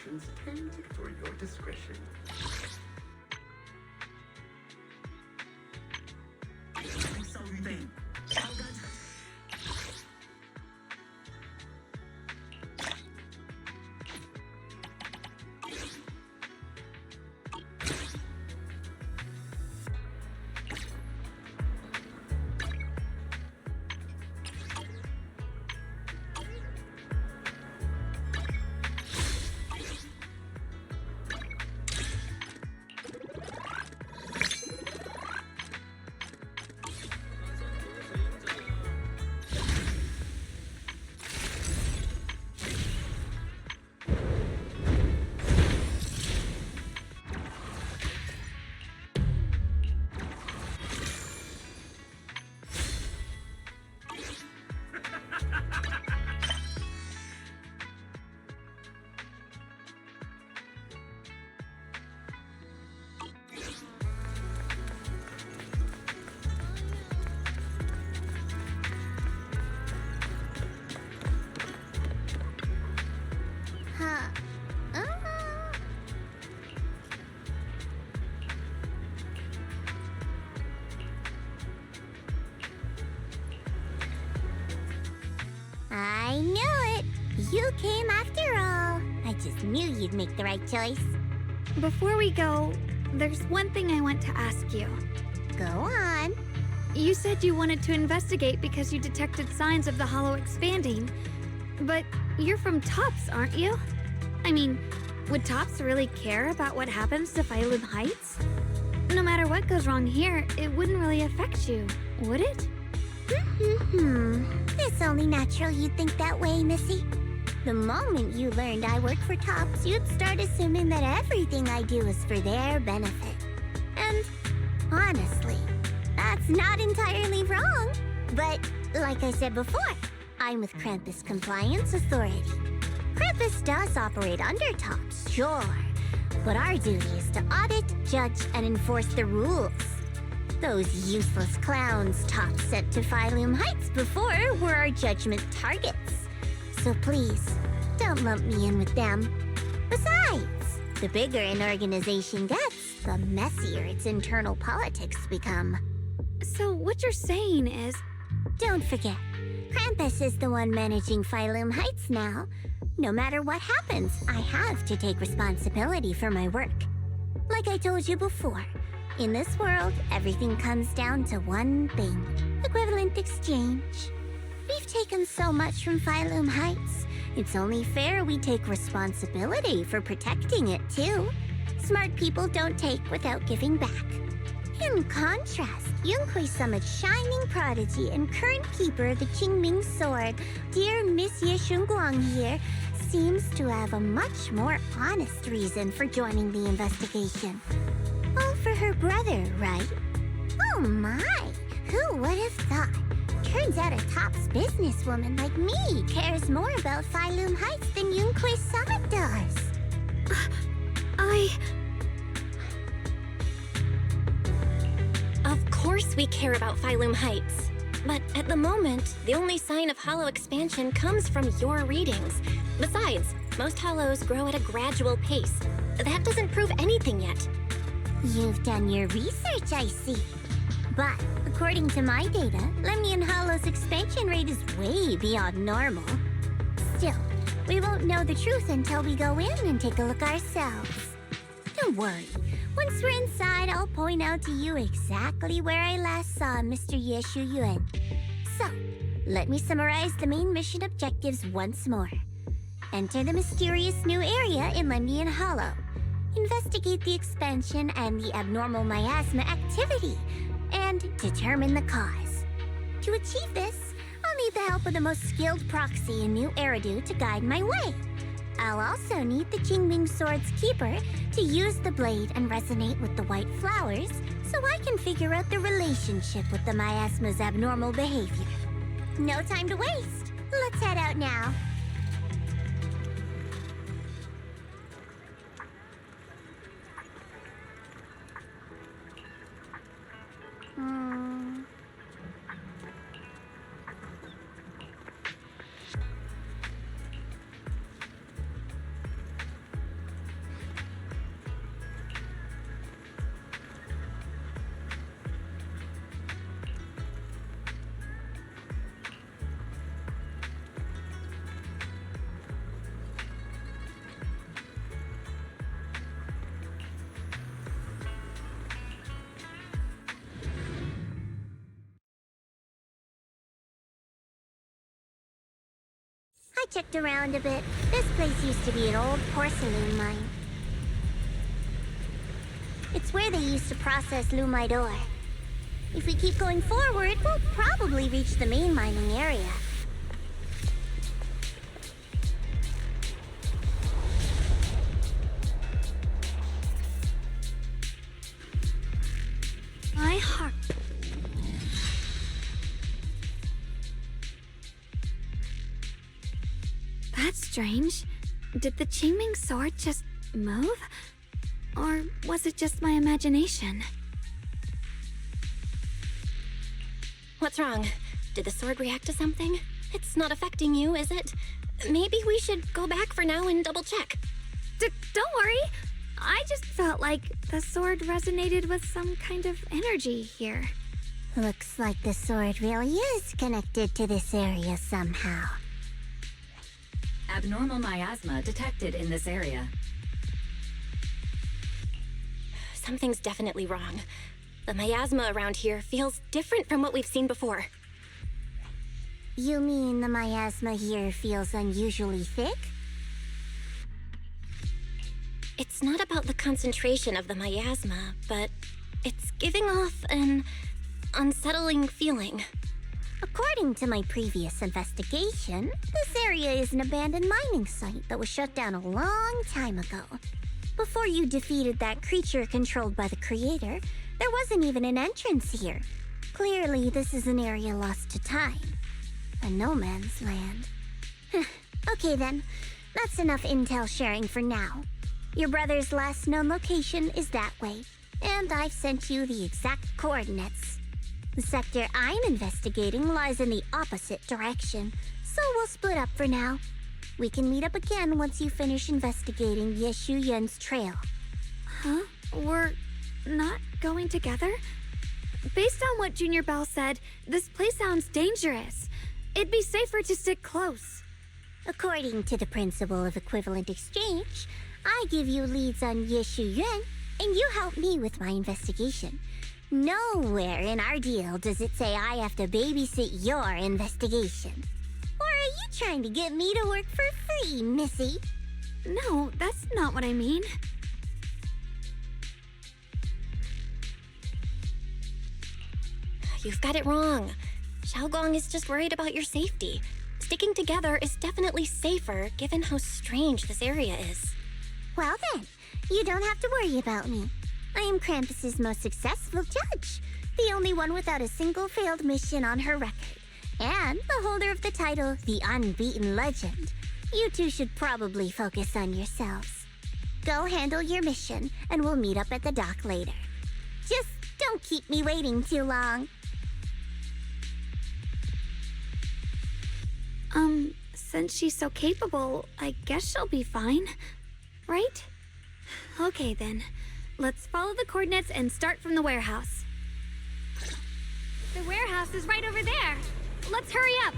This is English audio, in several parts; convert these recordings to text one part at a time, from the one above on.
instructions tailored for your discretion. I knew it! You came after all. I just knew you'd make the right choice. Before we go, there's one thing I want to ask you. Go on. You said you wanted to investigate because you detected signs of the hollow expanding. But you're from Tops, aren't you? I mean, would Tops really care about what happens to Phylum Heights? No matter what goes wrong here, it wouldn't really affect you, would it? It's only natural you'd think that way, Missy. The moment you learned I work for Tops, you'd start assuming that everything I do is for their benefit. And honestly, that's not entirely wrong. But like I said before, I'm with Krampus Compliance Authority. Krampus does operate under Tops, sure. But our duty is to audit, judge, and enforce the rules. Those useless clowns Tops sent to Phylum Heights before were our judgment targets. So please, don't lump me in with them. Besides, the bigger an organization gets, the messier its internal politics become. So what you're saying is... Don't forget, Krampus is the one managing Phylum Heights now. No matter what happens, I have to take responsibility for my work. Like I told you before, in this world, everything comes down to one thing: equivalent exchange. We've taken so much from Phylum Heights. It's only fair we take responsibility for protecting it, too. Smart people don't take without giving back. In contrast, Yunhui Summit's shining prodigy and current keeper of the Qingming Sword, dear Monsieur Shunguang here, seems to have a much more honest reason for joining the investigation. All for her brother, right? Oh my! Who would have thought? Turns out a Tops businesswoman like me cares more about Phylum Heights than Yunhui Summit does. Of course we care about Phylum Heights. But at the moment, the only sign of hollow expansion comes from your readings. Besides, most hollows grow at a gradual pace. That doesn't prove anything yet. You've done your research, I see. But according to my data, Lemnian Hollow's expansion rate is way beyond normal. Still, we won't know the truth until we go in and take a look ourselves. Don't worry. Once we're inside, I'll point out to you exactly where I last saw Mr. Ye Shuyuan. So, let me summarize the main mission objectives once more. Enter the mysterious new area in Lemnian Hollow. Investigate the expansion and the abnormal miasma activity, and determine the cause. To achieve this, I'll need the help of the most skilled proxy in New Eridu to guide my way. I'll also need the Qingming Sword's keeper to use the blade and resonate with the white flowers so I can figure out the relationship with the miasma's abnormal behavior. No time to waste. Let's head out now. checked around a bit. This place used to be an old porcelain mine. It's where they used to process lumite ore. If we keep going forward, we'll probably reach the main mining area. My heart. That's strange. Did the Qingming sword just move? Or was it just my imagination? What's wrong? Did the sword react to something? It's not affecting you, is it? Maybe we should go back for now and double check. Don't worry. I just felt like the sword resonated with some kind of energy here. Looks like the sword really is connected to this area somehow. Abnormal miasma detected in this area. Something's definitely wrong. The miasma around here feels different from what we've seen before. You mean the miasma here feels unusually thick? It's not about the concentration of the miasma, but it's giving off an unsettling feeling. According to my previous investigation, this area is an abandoned mining site that was shut down a long time ago. Before you defeated that creature controlled by the creator, there wasn't even an entrance here. Clearly, this is an area lost to time. A no man's land. Okay then, that's enough intel sharing for now. Your brother's last known location is that way, and I've sent you the exact coordinates. The sector I'm investigating lies in the opposite direction, so we'll split up for now. We can meet up again once you finish investigating Yeshu Yen's trail. Huh? We're not going together? Based on what Junior Bell said, this place sounds dangerous. It'd be safer to stick close. According to the principle of equivalent exchange, I give you leads on Yeshu Yuan, and you help me with my investigation. Nowhere in our deal does it say I have to babysit your investigation. Or are you trying to get me to work for free, Missy? No, that's not what I mean. You've got it wrong. Xiaogong is just worried about your safety. Sticking together is definitely safer given how strange this area is. Well then, you don't have to worry about me. I am Krampus's most successful judge, the only one without a single failed mission on her record, and the holder of the title, the Unbeaten Legend. You two should probably focus on yourselves. Go handle your mission, and we'll meet up at the dock later. Just don't keep me waiting too long. Since she's so capable, I guess she'll be fine, right? Okay then, let's follow the coordinates and start from the warehouse. The warehouse is right over there. Let's hurry up.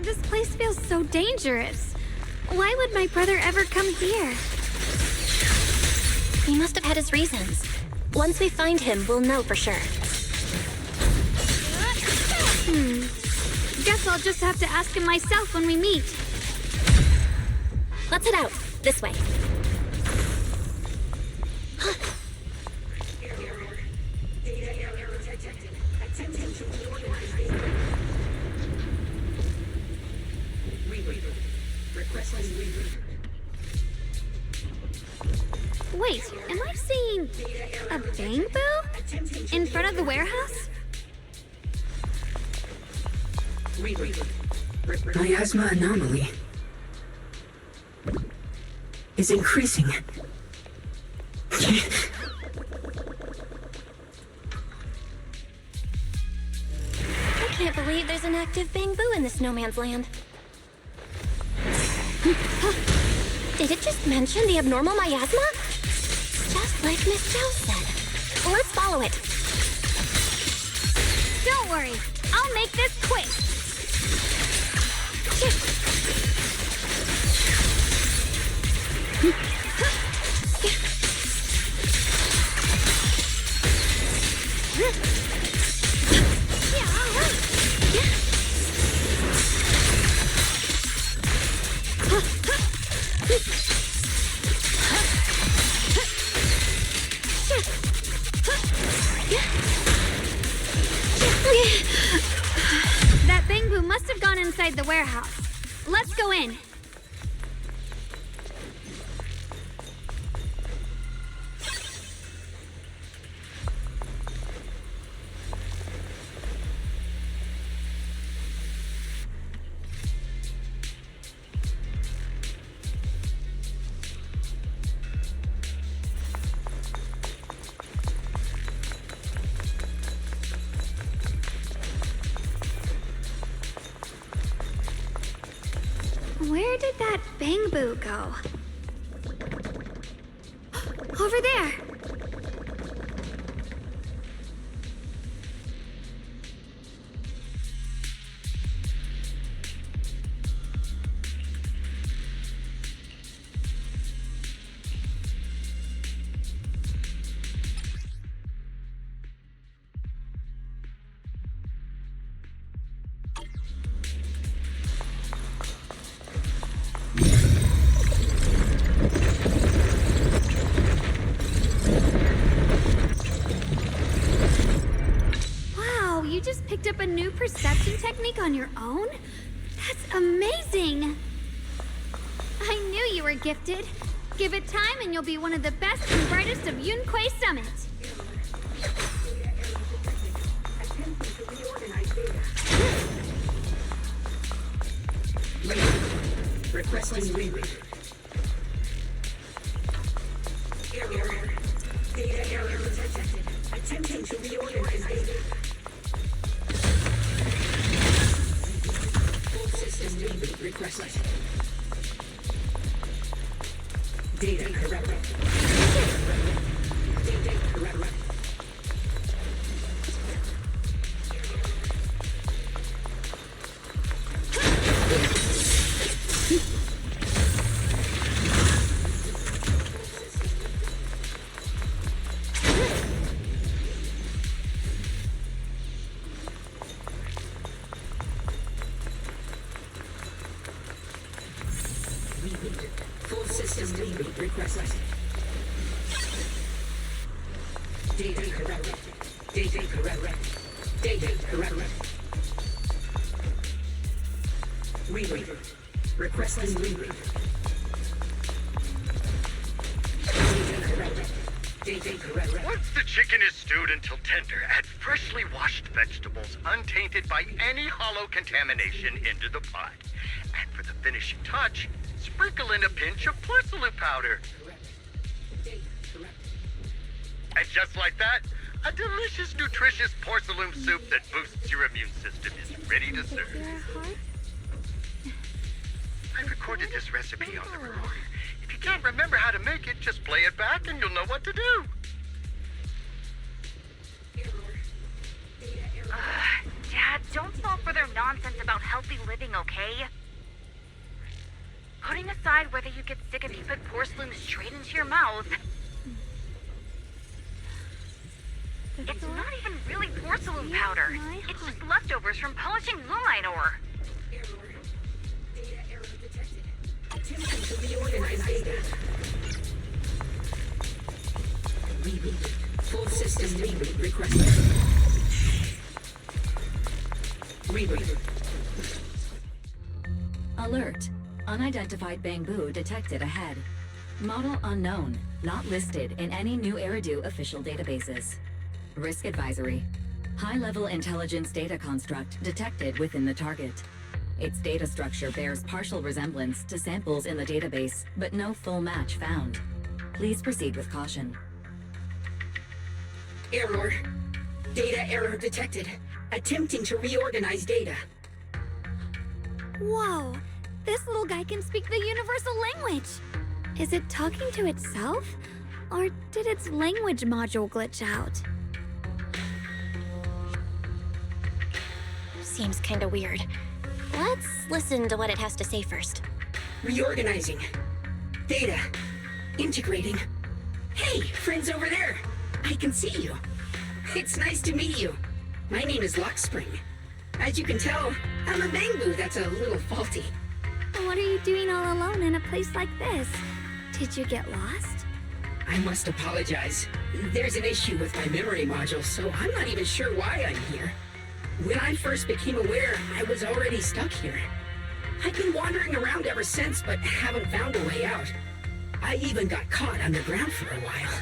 This place feels so dangerous. Why would my brother ever come here? He must have had his reasons. Once we find him, we'll know for sure. Guess I'll just have to ask him myself when we meet. Let's head out. This way. Wait, am I seeing a bamboo in front of the warehouse? Miasma anomaly is increasing. I can't believe there's an active bamboo in this no man's land. Did it just mention the abnormal miasma? Just like Miss Zhao said. Let's follow it. Don't worry, I'll make this quick. That bamboo must have gone inside the warehouse. Let's go in. Where did that bamboo go? Over there! Wow, you just picked up a new perception technique on your own? That's amazing! I knew you were gifted. Give it time and you'll be one of the best and brightest of Yunquei Summit. Requesting reroute. Error. Data error detected. Attempting to reorganize data. Full system reboot requested. Data correct. Data correct. Full system reboot requested. Data correct. Data correct. Data correct. Reboot. Requesting reboot. Data correct. Data correct. Once the chicken is stewed until tender, add freshly washed vegetables untainted by any hollow contamination into the pot. And for the finishing touch, sprinkle in a pinch of porcelain powder. And just like that, a delicious, nutritious porcelain soup that boosts your immune system is ready to serve. I recorded this recipe on the recorder. If you can't remember how to make it, just play it back and you'll know what to do. Dad, don't fall for their nonsense about healthy living, okay? Putting aside whether you get sick if you put porcelain straight into your mouth, it's not even really porcelain powder. It's just leftovers from polishing moonlight ore. Attempting to reorganize data. Reboot. Full system reboot requested. Reboot. Alert. Unidentified bamboo detected ahead. Model unknown. Not listed in any New Eridu official databases. Risk advisory. High-level intelligence data construct detected within the target. Its data structure bears partial resemblance to samples in the database, but no full match found. Please proceed with caution. Error. Data error detected. Attempting to reorganize data. Whoa! This little guy can speak the universal language! Is it talking to itself? Or did its language module glitch out? Seems kinda weird. Let's listen to what it has to say first. Reorganizing. Data. Integrating. Hey, friends over there. I can see you. It's nice to meet you. My name is Lockspring. As you can tell, I'm a bamboo that's a little faulty. What are you doing all alone in a place like this? Did you get lost? I must apologize. There's an issue with my memory module, so I'm not even sure why I'm here. When I first became aware, I was already stuck here. I've been wandering around ever since, but haven't found a way out. I even got caught underground for a while.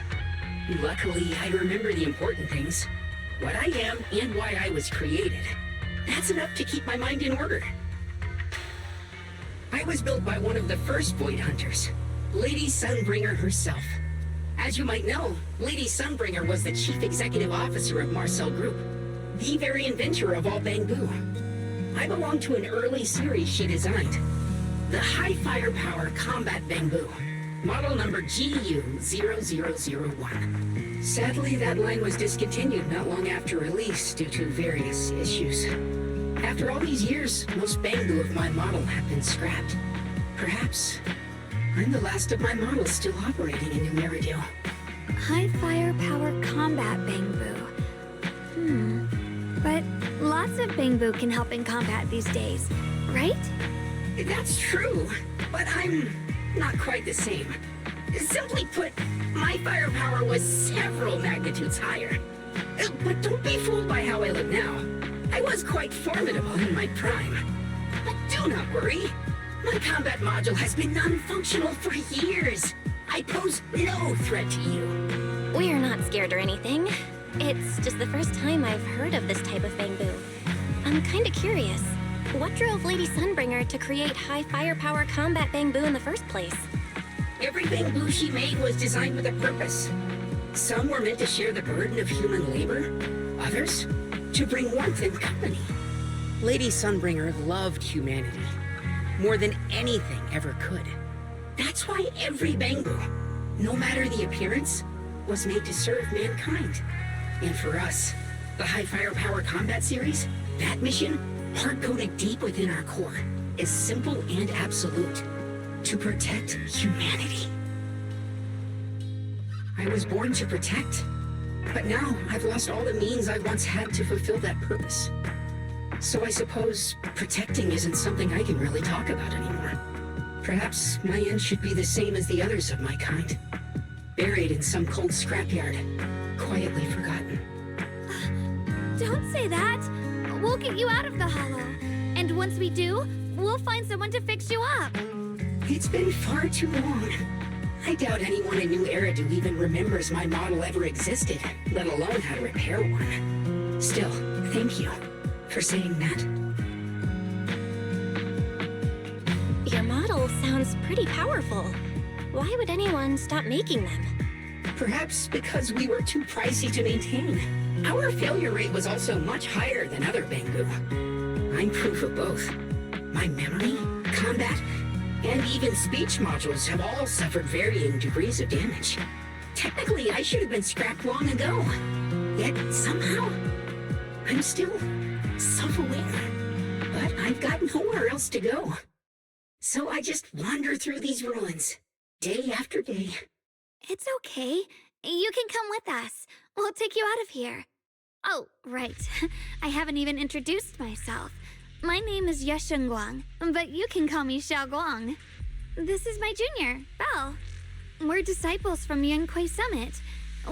Luckily, I remember the important things. What I am and why I was created. That's enough to keep my mind in order. I was built by one of the first Void Hunters, Lady Sunbringer herself. As you might know, Lady Sunbringer was the chief executive officer of Marcel Group, the very inventor of all bamboo. I belong to an early series she designed, the High Firepower Combat Bamboo, model number GU0001. Sadly, that line was discontinued not long after release due to various issues. After all these years, most bamboo of my model have been scrapped. Perhaps I'm the last of my models still operating in New Eridu. High firepower combat bamboo. But lots of bamboo can help in combat these days, right? That's true, but I'm not quite the same. Simply put, my firepower was several magnitudes higher. But don't be fooled by how I look now. I was quite formidable in my prime. But do not worry. My combat module has been non-functional for years. I pose no threat to you. We're not scared or anything. It's just the first time I've heard of this type of bamboo. I'm kinda curious. What drove Lady Sunbringer to create high firepower combat bamboo in the first place? Every bamboo she made was designed with a purpose. Some were meant to share the burden of human labor. Others, to bring warmth and company. Lady Sunbringer loved humanity more than anything ever could. That's why every bamboo, no matter the appearance, was made to serve mankind. And for us, the High Firepower Combat Series, that mission, hard-coded deep within our core, is simple and absolute. To protect humanity. I was born to protect, but now I've lost all the means I once had to fulfill that purpose. So I suppose protecting isn't something I can really talk about anymore. Perhaps my end should be the same as the others of my kind. Buried in some cold scrapyard, quietly forgotten. Don't say that! We'll get you out of the hollow. And once we do, we'll find someone to fix you up. It's been far too long. I doubt anyone in New Eridu even remembers my model ever existed, let alone how to repair one. Still, thank you for saying that. Your model sounds pretty powerful. Why would anyone stop making them? Perhaps because we were too pricey to maintain. Our failure rate was also much higher than other bamboo. I'm proof of both. My memory, combat, and even speech modules have all suffered varying degrees of damage. Technically, I should have been scrapped long ago. Yet, somehow, I'm still self-aware. But I've got nowhere else to go. So I just wander through these ruins, day after day. It's okay. You can come with us. We'll take you out of here. Oh, right. I haven't even introduced myself. My name is Yesheng Guang, but you can call me Xiao Guang. This is my junior, Belle. We're disciples from Yunquay Summit.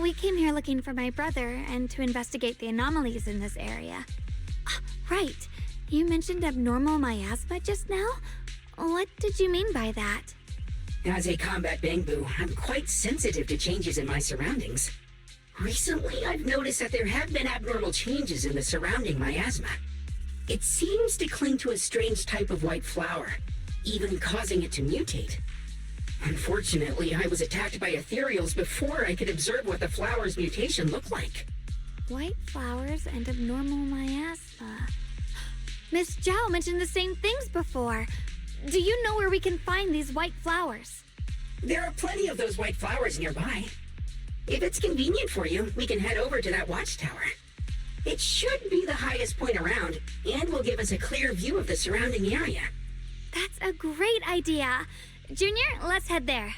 We came here looking for my brother and to investigate the anomalies in this area. Right. You mentioned abnormal miasma just now? What did you mean by that? As a combat Bangbu, I'm quite sensitive to changes in my surroundings. Recently, I've noticed that there have been abnormal changes in the surrounding miasma. It seems to cling to a strange type of white flower, even causing it to mutate. Unfortunately, I was attacked by ethereals before I could observe what the flower's mutation looked like. White flowers and abnormal miasma. Miss Zhao mentioned the same things before. Do you know where we can find these white flowers? There are plenty of those white flowers nearby. If it's convenient for you, we can head over to that watchtower. It should be the highest point around, and will give us a clear view of the surrounding area. That's a great idea. Junior, let's head there.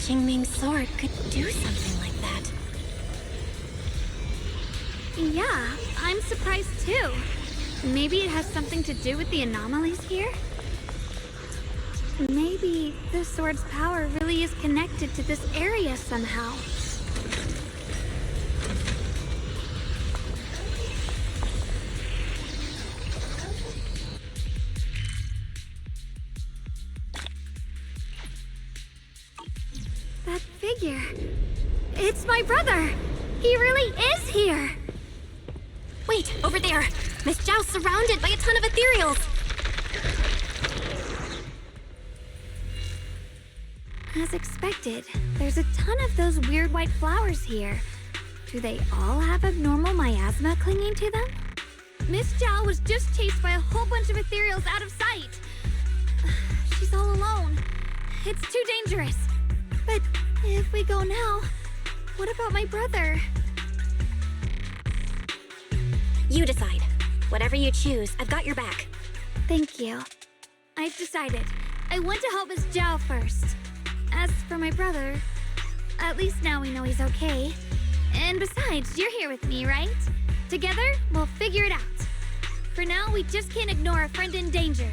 Qingming's sword could do something like that. Yeah, I'm surprised too. Maybe it has something to do with the anomalies here? Maybe the sword's power really is connected to this area somehow. That figure. It's my brother! He really is here! Wait, over there! Miss Zhao's surrounded by a ton of ethereals! As expected, there's a ton of those weird white flowers here. Do they all have abnormal miasma clinging to them? Miss Zhao was just chased by a whole bunch of ethereals out of sight. She's all alone. It's too dangerous. But if we go now, what about my brother? You decide. Whatever you choose, I've got your back. Thank you. I've decided. I want to help Miss Zhao first. As for my brother, at least now we know he's okay. And besides, you're here with me, right? Together, we'll figure it out. For now, we just can't ignore a friend in danger.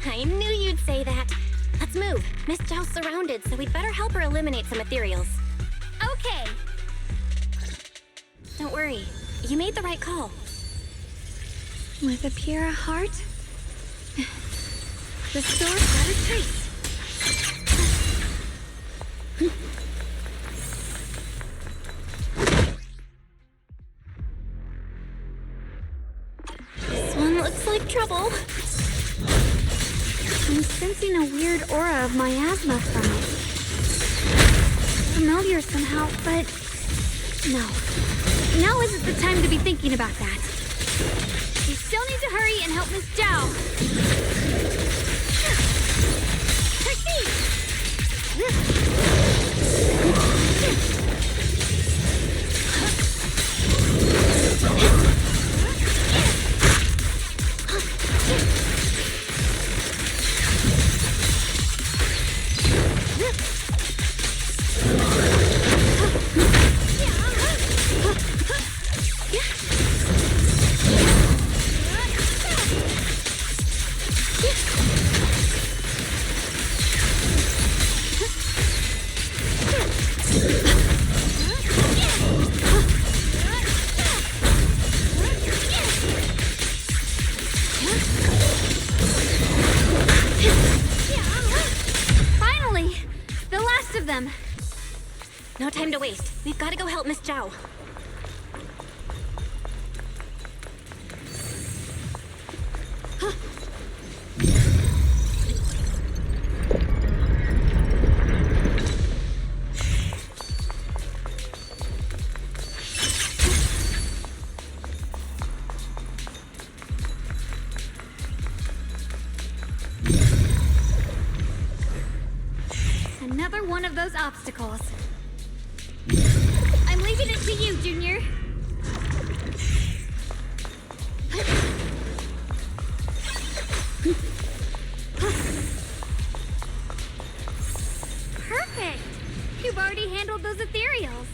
I knew you'd say that. Let's move. Miss Zhao's surrounded, so we'd better help her eliminate some ethereals. Okay. Don't worry. You made the right call. With a pure heart, the sword got a trace. This one looks like trouble. I'm sensing a weird aura of miasma from it. Familiar somehow, but no. Now isn't the time to be thinking about that. We still need to hurry and help Miss Zhao. lots of them. No time to waste. We've got to go help Miss Zhao. Another one of those obstacles. I'm leaving it to you, Junior. Perfect! You've already handled those ethereals.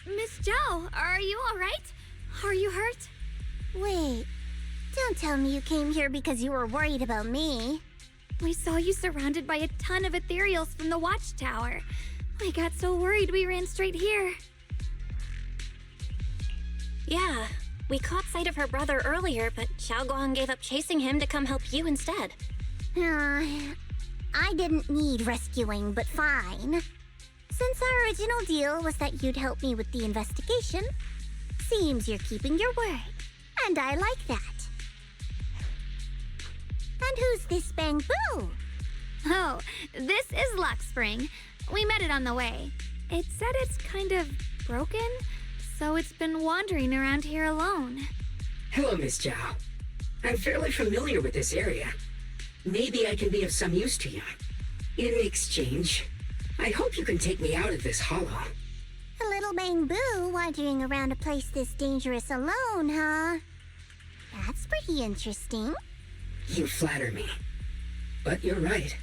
Miss Zhao, are you all right? Are you hurt? Wait, don't tell me you came here because you were worried about me. We saw you surrounded by a ton of ethereals from the watchtower. We got so worried we ran straight here. Yeah, we caught sight of her brother earlier, but Xiaoguang gave up chasing him to come help you instead. I didn't need rescuing, but fine. Since our original deal was that you'd help me with the investigation, seems you're keeping your word, and I like that. And who's this Bamboo? Oh, this is Luxspring. We met it on the way. It said it's kind of broken, so it's been wandering around here alone. Hello, Miss Zhao. I'm fairly familiar with this area. Maybe I can be of some use to you. In exchange, I hope you can take me out of this hollow. A little Bamboo wandering around a place this dangerous alone, huh? That's pretty interesting. You flatter me. But you're right.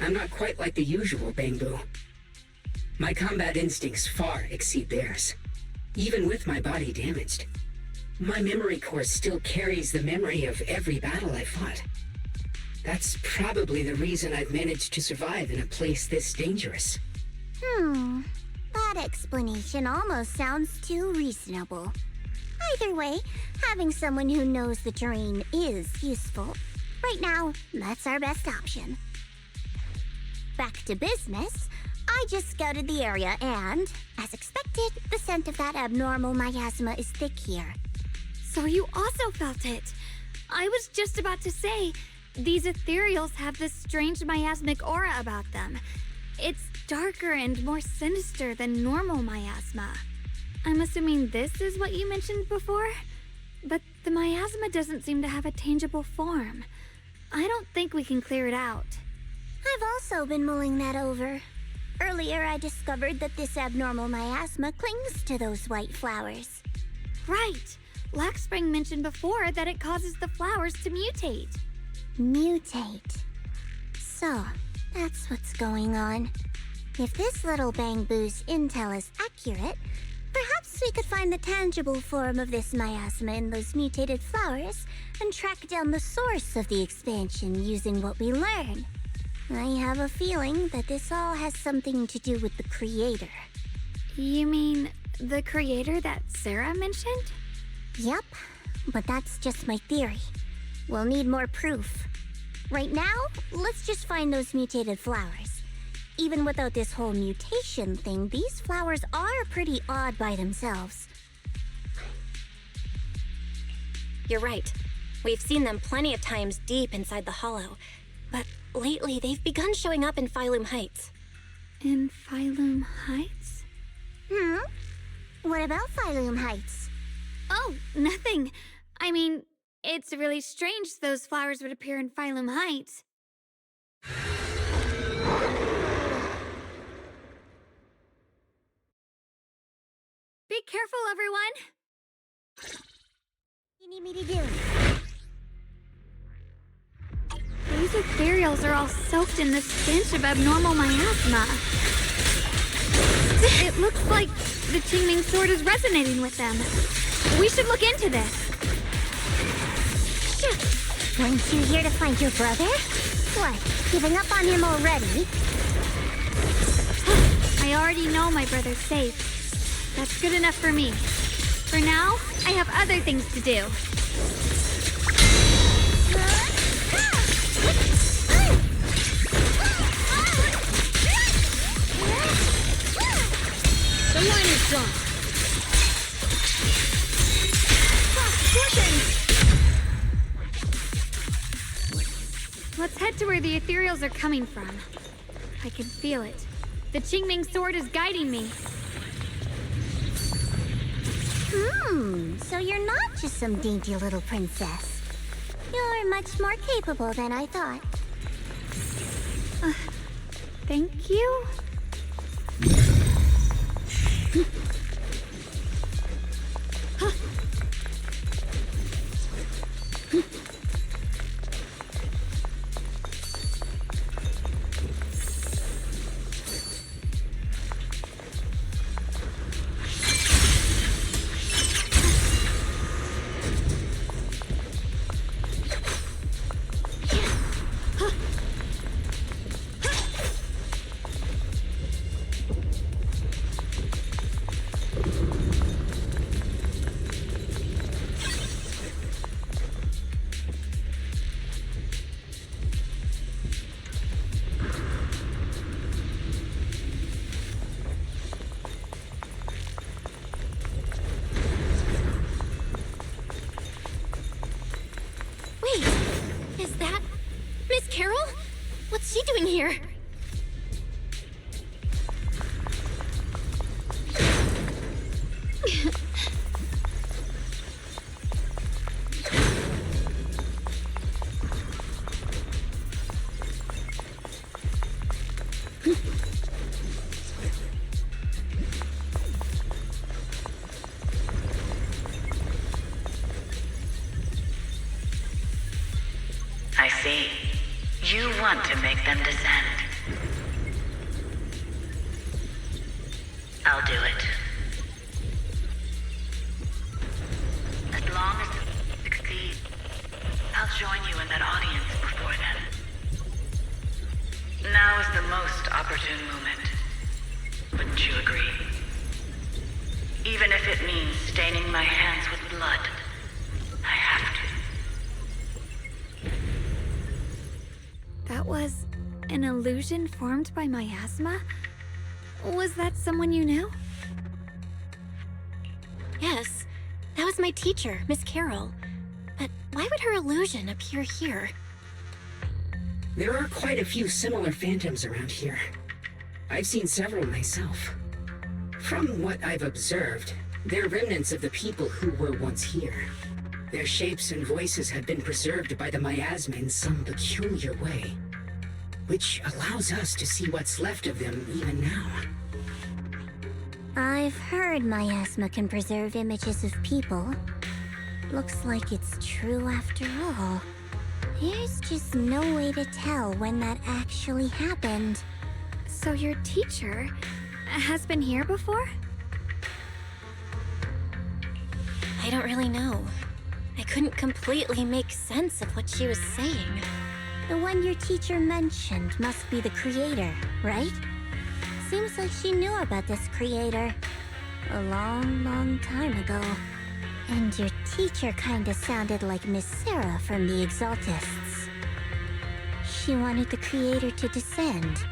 I'm not quite like the usual Bamboo. My combat instincts far exceed theirs. Even with my body damaged, my memory core still carries the memory of every battle I fought. That's probably the reason I've managed to survive in a place this dangerous. That explanation almost sounds too reasonable. Either way, having someone who knows the terrain is useful. Right now, that's our best option. Back to business, I just scouted the area and, as expected, the scent of that abnormal miasma is thick here. So you also felt it. I was just about to say, these ethereals have this strange miasmic aura about them. It's darker and more sinister than normal miasma. I'm assuming this is what you mentioned before? But the miasma doesn't seem to have a tangible form. I don't think we can clear it out. I've also been mulling that over. Earlier, I discovered that this abnormal miasma clings to those white flowers. Right. Luxspring mentioned before that it causes the flowers to mutate. Mutate. So, that's what's going on. If this little Bamboo's intel is accurate, perhaps we could find the tangible form of this miasma in those mutated flowers and track down the source of the expansion using what we learn. I have a feeling that this all has something to do with the creator. You mean the creator that Sarah mentioned? Yep, but that's just my theory. We'll need more proof. Right now, let's just find those mutated flowers. Even without this whole mutation thing, these flowers are pretty odd by themselves. You're right. We've seen them plenty of times deep inside the hollow. But lately, they've begun showing up in Phylum Heights. In Phylum Heights? What about Phylum Heights? Oh, nothing. I mean, it's really strange those flowers would appear in Phylum Heights. Be careful, everyone! What do you need me to do? These ethereals are all soaked in the stench of abnormal miasma. It looks like the Qingming sword is resonating with them. We should look into this. Weren't you here to find your brother? What, giving up on him already? I already know my brother's safe. That's good enough for me. For now, I have other things to do. The line is drawn. Let's head to where the ethereals are coming from. I can feel it. The Qingming sword is guiding me. So you're not just some dainty little princess. You're much more capable than I thought. Thank you? Wait, is that Miss Carol? What's she doing here? I see. You want to make them descend. I'll do it. As long as they succeed, I'll join you in that audience before then. Now is the most opportune moment. Wouldn't you agree? Even if it means staining my hands with blood, I have to. That was an illusion formed by miasma? Was that someone you knew? Yes, that was my teacher, Miss Carol. But why would her illusion appear here? There are quite a few similar phantoms around here. I've seen several myself. From what I've observed, they're remnants of the people who were once here. Their shapes and voices have been preserved by the miasma in some peculiar way, which allows us to see what's left of them even now. I've heard miasma can preserve images of people. Looks like it's true after all. There's just no way to tell when that actually happened. So your teacher has been here before? I don't really know. I couldn't completely make sense of what she was saying. The one your teacher mentioned must be the creator, right? Seems like she knew about this creator a long, long time ago. And your teacher kinda sounded like Miss Sarah from the Exaltists. She wanted the creator to descend.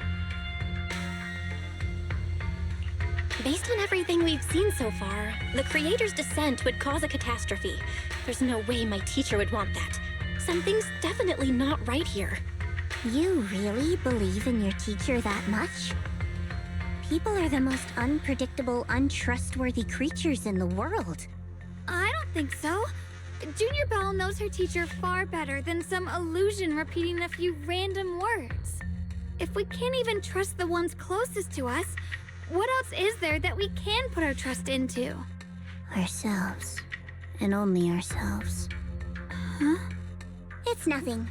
Based on everything we've seen so far, the creator's descent would cause a catastrophe. There's no way my teacher would want that. Something's definitely not right here. You really believe in your teacher that much? People are the most unpredictable, untrustworthy creatures in the world. I don't think so. Junior Belle knows her teacher far better than some illusion repeating a few random words. If we can't even trust the ones closest to us, what else is there that we can put our trust into? Ourselves. And only ourselves. Huh? It's nothing.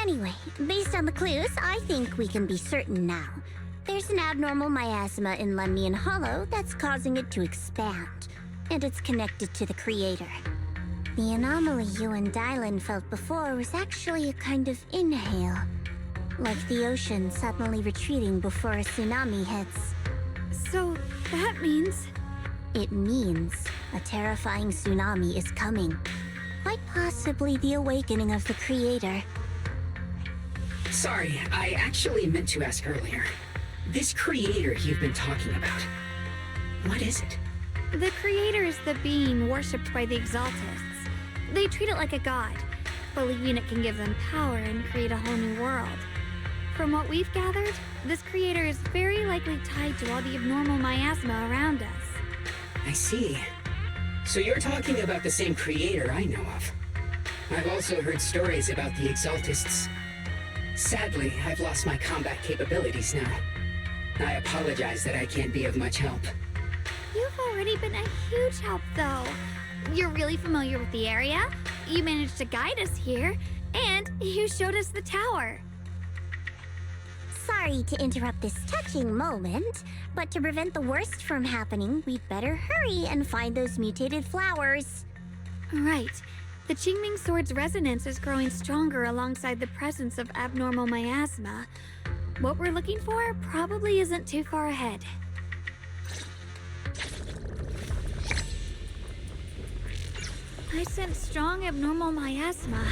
Anyway, based on the clues, I think we can be certain now. There's an abnormal miasma in Lemnian Hollow that's causing it to expand. and it's connected to the Creator. The anomaly you and Dylan felt before was actually a kind of inhale, like the ocean suddenly retreating before a tsunami hits. So, that means... It means a terrifying tsunami is coming. Quite possibly the awakening of the Creator. Sorry, I actually meant to ask earlier. This Creator you've been talking about, what is it? The Creator is the being worshipped by the Exaltists. They treat it like a god, believing it can give them power and create a whole new world. From what we've gathered, this Creator is very likely tied to all the abnormal miasma around us. I see. So you're talking about the same Creator I know of. I've also heard stories about the Exaltists. Sadly, I've lost my combat capabilities now. I apologize that I can't be of much help. You've already been a huge help, though. You're really familiar with the area, you managed to guide us here, and you showed us the tower. Sorry to interrupt this touching moment, but to prevent the worst from happening, we'd better hurry and find those mutated flowers. Right. The Qingming Sword's resonance is growing stronger alongside the presence of abnormal miasma. What we're looking for probably isn't too far ahead. I sense strong abnormal miasma.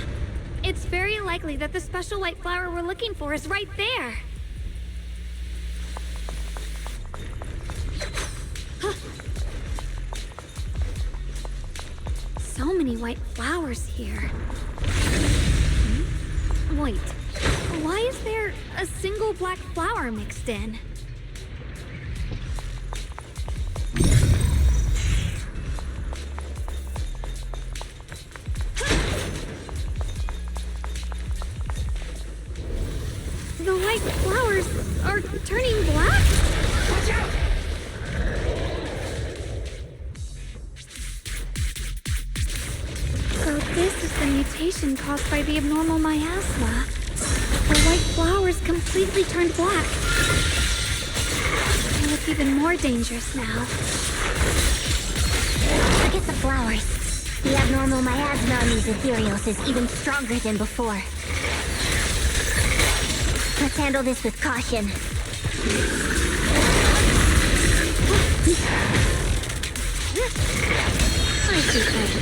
It's very likely that the special white flower we're looking for is right there. So many white flowers here. Wait, why is there a single black flower mixed in? The white flowers are turning black? Watch out! So this is the mutation caused by the abnormal miasma. The white flowers completely turned black. They look even more dangerous now. Forget the flowers. The abnormal miasma on these ethereals is even stronger than before. Let's handle this with caution. I see things.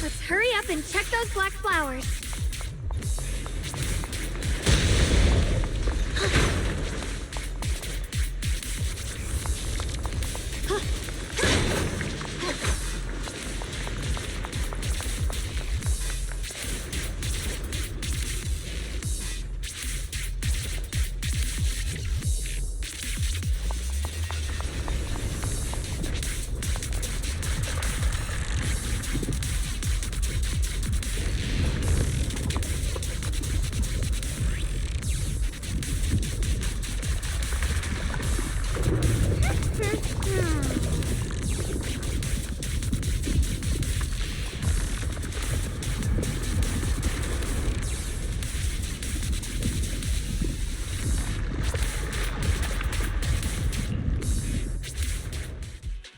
Let's hurry up and check those black flowers.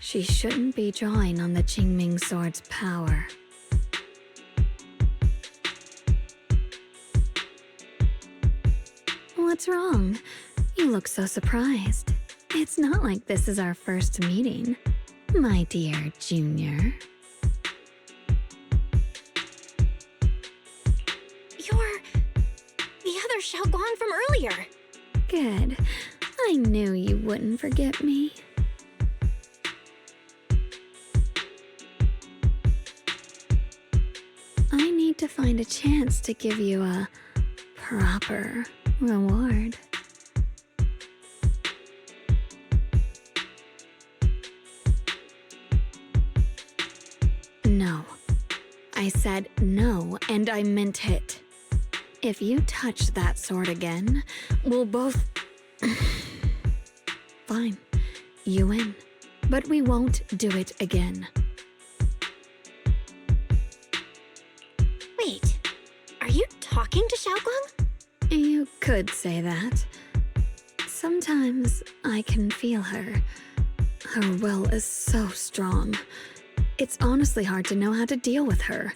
She shouldn't be drawing on the Qingming Sword's power. What's wrong? You look so surprised. It's not like this is our first meeting, my dear Junior. You're the other Xiaoguan from earlier. Good. I knew you wouldn't forget me. I need to find a chance to give you a proper reward. No. I said no, and I meant it. If you touch that sword again, we'll both... Fine. You win. but we won't do it again. Wait, are you talking to Xiaoguang? You could say that. Sometimes I can feel her. Her will is so strong. It's honestly hard to know how to deal with her.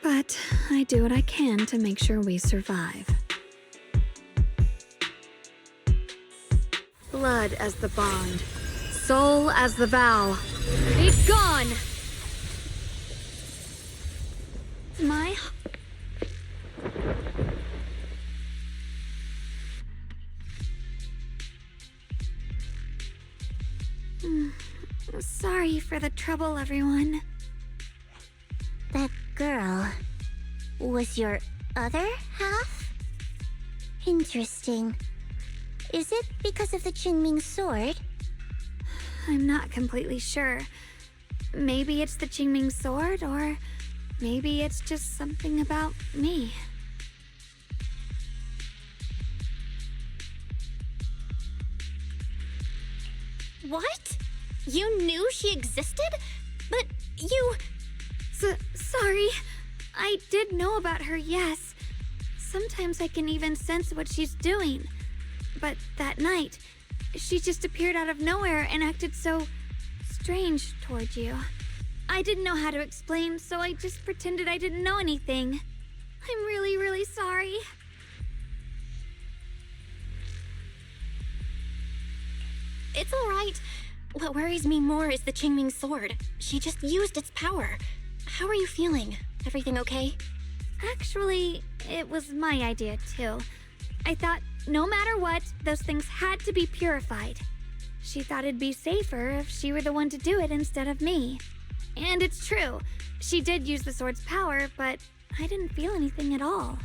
But I do what I can to make sure we survive. Blood as the bond. Soul as the vow. Be gone! My... Sorry for the trouble, everyone. That girl was your other half? Interesting. Is it because of the Qingming sword? I'm not completely sure. Maybe it's the Qingming sword, or maybe it's just something about me. What? You knew she existed? But you... Sorry. I did know about her, yes. Sometimes I can even sense what she's doing. But that night, she just appeared out of nowhere and acted so strange toward you. I didn't know how to explain, so I just pretended I didn't know anything. I'm really, really sorry. It's all right. What worries me more is the Qingming sword. She just used its power. How are you feeling? Everything okay? Actually, it was my idea too. I thought no matter what, those things had to be purified. She thought it'd be safer if she were the one to do it instead of me. And it's true. She did use the sword's power, but I didn't feel anything at all.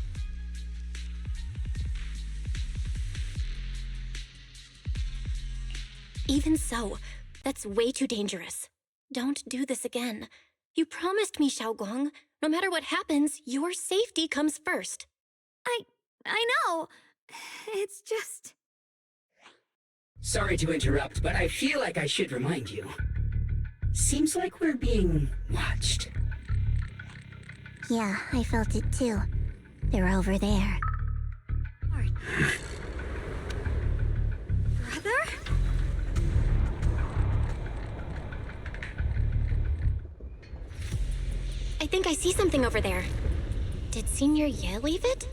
Even so, that's way too dangerous. Don't do this again. You promised me, Xiaoguang. No matter what happens, your safety comes first. I know. It's just... Sorry to interrupt, but I feel like I should remind you. Seems like we're being watched. Yeah, I felt it too. They're over there. Brother? I think I see something over there. Did Senior Ye leave it?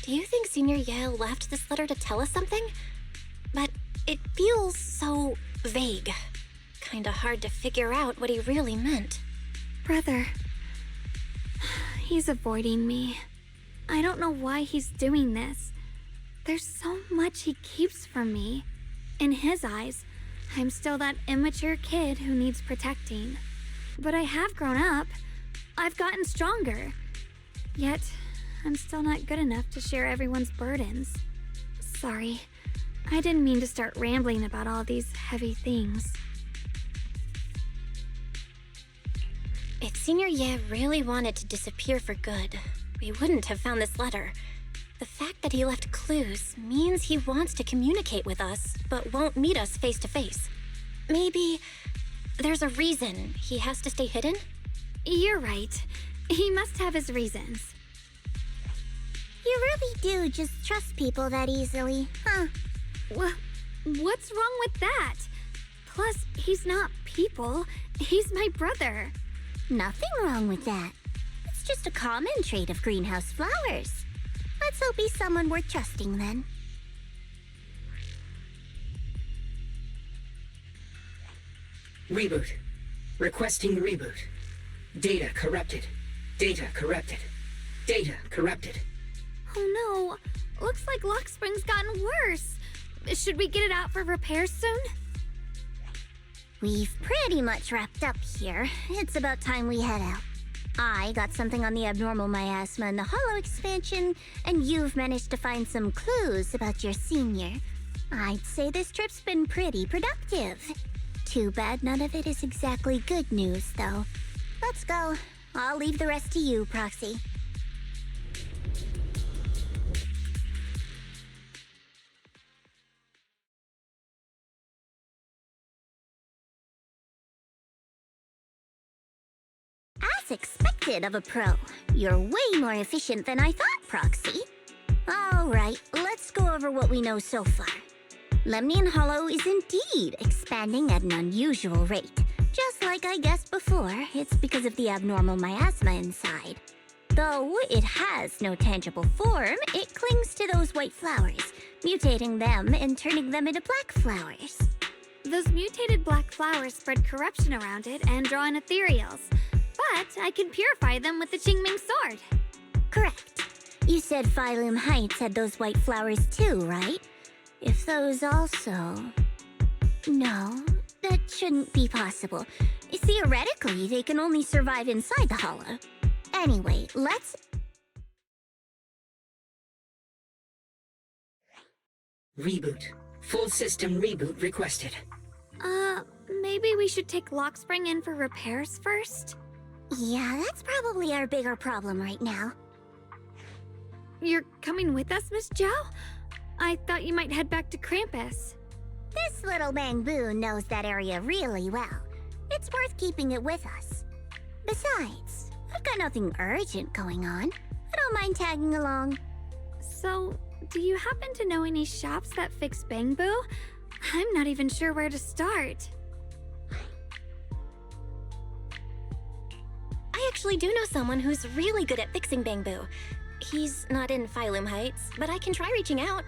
Do you think Senior Ye left this letter to tell us something? But it feels so vague. Kinda hard to figure out what he really meant. Brother. He's avoiding me. I don't know why he's doing this. There's so much he keeps from me. In his eyes, I'm still that immature kid who needs protecting. But I have grown up. I've gotten stronger. Yet, I'm still not good enough to share everyone's burdens. Sorry. I didn't mean to start rambling about all these heavy things. If Senior Ye really wanted to disappear for good, we wouldn't have found this letter. The fact that he left clues means he wants to communicate with us, but won't meet us face to face. Maybe there's a reason he has to stay hidden? You're right. He must have his reasons. You really do just trust people that easily, huh? What's wrong with that? Plus, he's not people. He's my brother. Nothing wrong with that. It's just a common trait of greenhouse flowers. Let's hope he's someone worth trusting then. Reboot. Requesting reboot. Data corrupted. Data corrupted. Data corrupted. Oh no, looks like Lockspring's gotten worse. Should we get it out for repairs soon? We've pretty much wrapped up here. It's about time we head out. I got something on the abnormal miasma and the hollow expansion, and you've managed to find some clues about your senior. I'd say this trip's been pretty productive. Too bad none of it is exactly good news, though. Let's go. I'll leave the rest to you, Proxy. As expected of a pro, you're way more efficient than I thought, Proxy. Alright, let's go over what we know so far. Lemnian Hollow is indeed expanding at an unusual rate. Just like I guessed before, it's because of the abnormal miasma inside. Though it has no tangible form, it clings to those white flowers, mutating them and turning them into black flowers. Those mutated black flowers spread corruption around it and draw in ethereals. But I can purify them with the Qingming sword. Correct. You said Phylum Heights had those white flowers too, right? If those also... No, that shouldn't be possible. Theoretically, they can only survive inside the hollow. Anyway, let's... Reboot. Full system reboot requested. Maybe we should take Lockspring in for repairs first? Yeah, that's probably our bigger problem right now. You're coming with us, Miss Zhao? I thought you might head back to Krampus. This little Bangbu knows that area really well. It's worth keeping it with us. Besides, I've got nothing urgent going on. I don't mind tagging along. So, do you happen to know any shops that fix Bangbu? I'm not even sure where to start. I actually do know someone who's really good at fixing Bangbu. He's not in Phylum Heights, but I can try reaching out.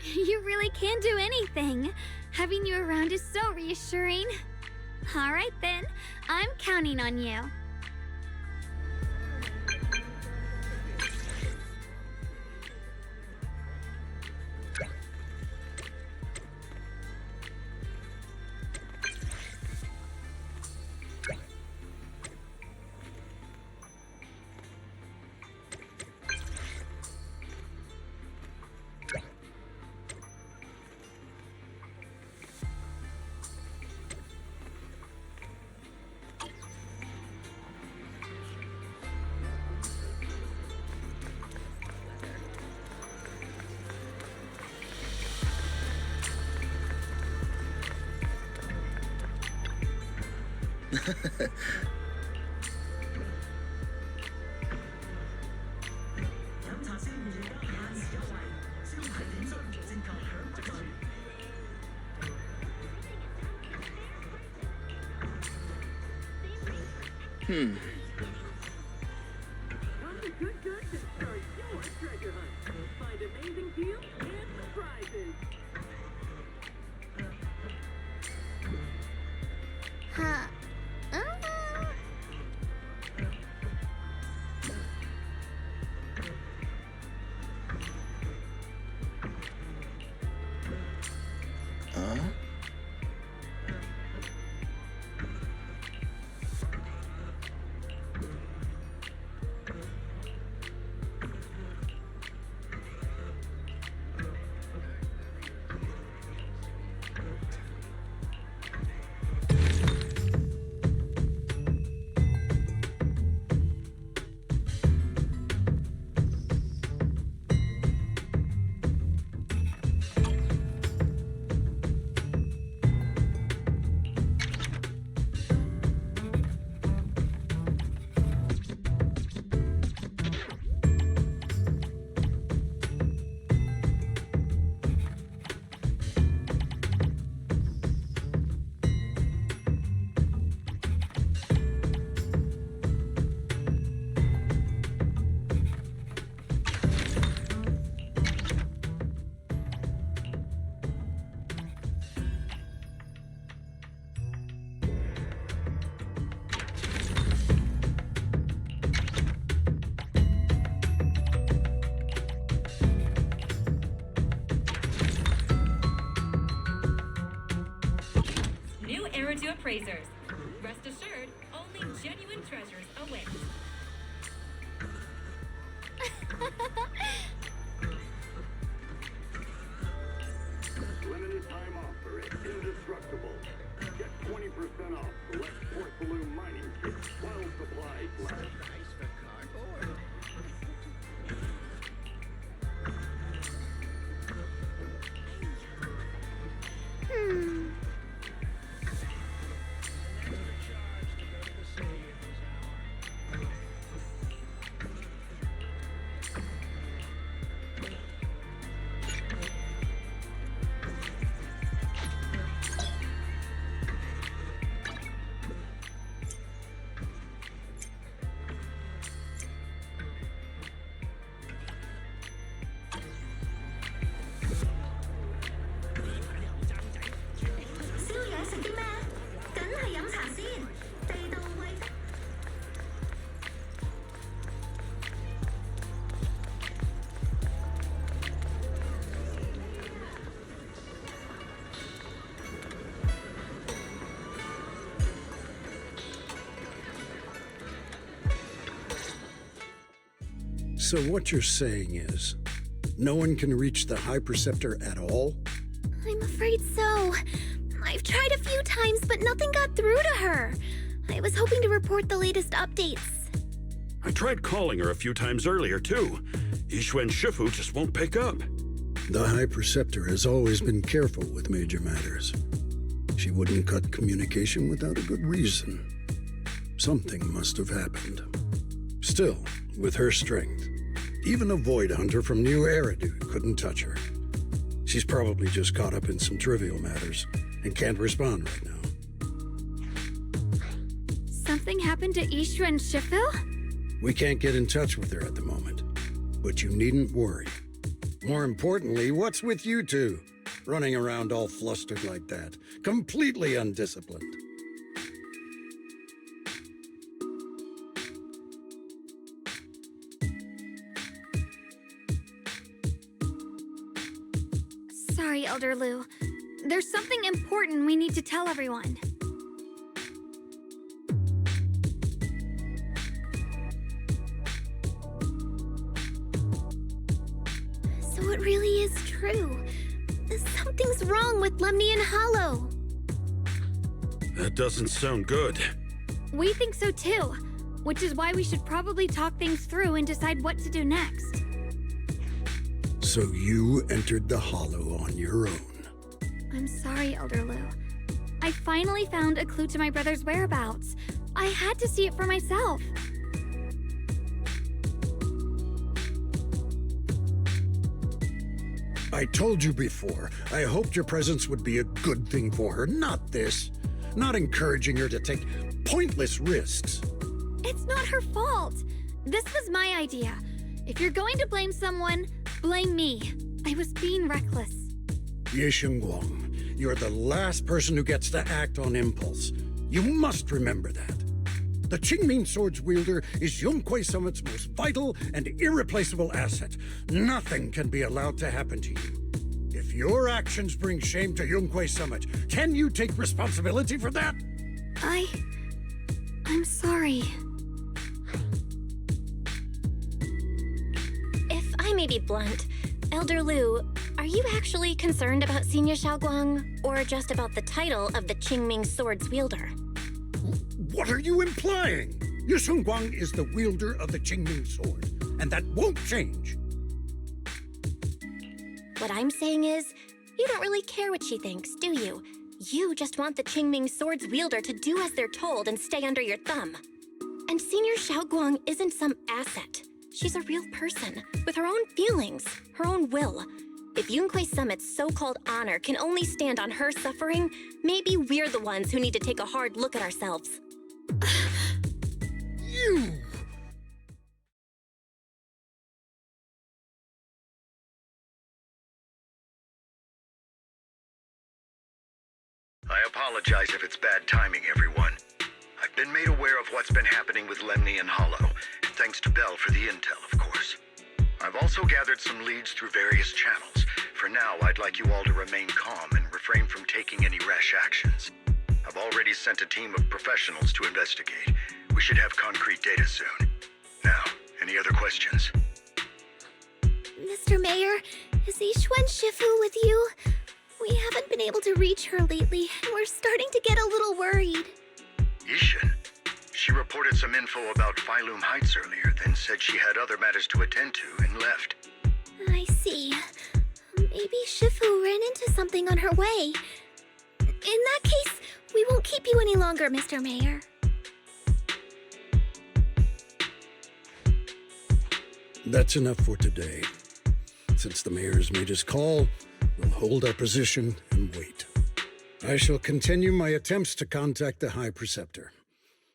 You really can do anything. Having you around is so reassuring. All right then, I'm counting on you. Huh. appraisers. Rest assured, only genuine treasures await. Limited time offer at Indestructible. Get 20% off select porcelain mining kits while supplies last. So what you're saying is, no one can reach the High Preceptor at all? I'm afraid so. I've tried a few times, but nothing got through to her. I was hoping to report the latest updates. I tried calling her a few times earlier, too. Yixuan Shifu just won't pick up. The High Preceptor has always been careful with major matters. She wouldn't cut communication without a good reason. Something must have happened. Still, with her strength, even a Void Hunter from New Eridu couldn't touch her. She's probably just caught up in some trivial matters and can't respond right now. Something happened to Yixuan Shifu? We can't get in touch with her at the moment, but you needn't worry. More importantly, what's with you two? Running around all flustered like that, completely undisciplined. Sorry, Elder Lu. There's something important we need to tell everyone. So it really is true. Something's wrong with Lemnian Hollow. That doesn't sound good. We think so too, which is why we should probably talk things through and decide what to do next. So you entered the Hollow on your own. I'm sorry, Elder Lu. I finally found a clue to my brother's whereabouts. I had to see it for myself. I told you before, I hoped your presence would be a good thing for her, not this. Not encouraging her to take pointless risks. It's not her fault. This was my idea. If you're going to blame someone, blame me. I was being reckless. Ye Guang, you're the last person who gets to act on impulse. You must remember that. The Qingming Sword's wielder is Yunque Summit's most vital and irreplaceable asset. Nothing can be allowed to happen to you. If your actions bring shame to Yunque Summit, can you take responsibility for that? I'm sorry. If I may be blunt, Elder Lu, are you actually concerned about Senior Xiaoguang, or just about the title of the Qingming Sword's wielder? What are you implying? Ye Guang is the wielder of the Qingming Sword, and that won't change. What I'm saying is, you don't really care what she thinks, do you? You just want the Qingming Sword's wielder to do as they're told and stay under your thumb. And Senior Xiaoguang isn't some asset. She's a real person, with her own feelings, her own will. If Yunque Summit's so-called honor can only stand on her suffering, maybe we're the ones who need to take a hard look at ourselves. You! I apologize if it's bad timing, everyone. I've been made aware of what's been happening with Lemnian Hollow, and thanks to Bell for the intel, of course. I've also gathered some leads through various channels. For now, I'd like you all to remain calm and refrain from taking any rash actions. I've already sent a team of professionals to investigate. We should have concrete data soon. Now, any other questions? Mr. Mayor, is Ishwen Shifu with you? We haven't been able to reach her lately, and we're starting to get a little worried. Ishin? She reported some info about Phylum Heights earlier, then said she had other matters to attend to and left. I see. Maybe Shifu ran into something on her way. In that case, we won't keep you any longer, Mr. Mayor. That's enough for today. Since the mayor's made his call, we'll hold our position and wait. I shall continue my attempts to contact the High Preceptor.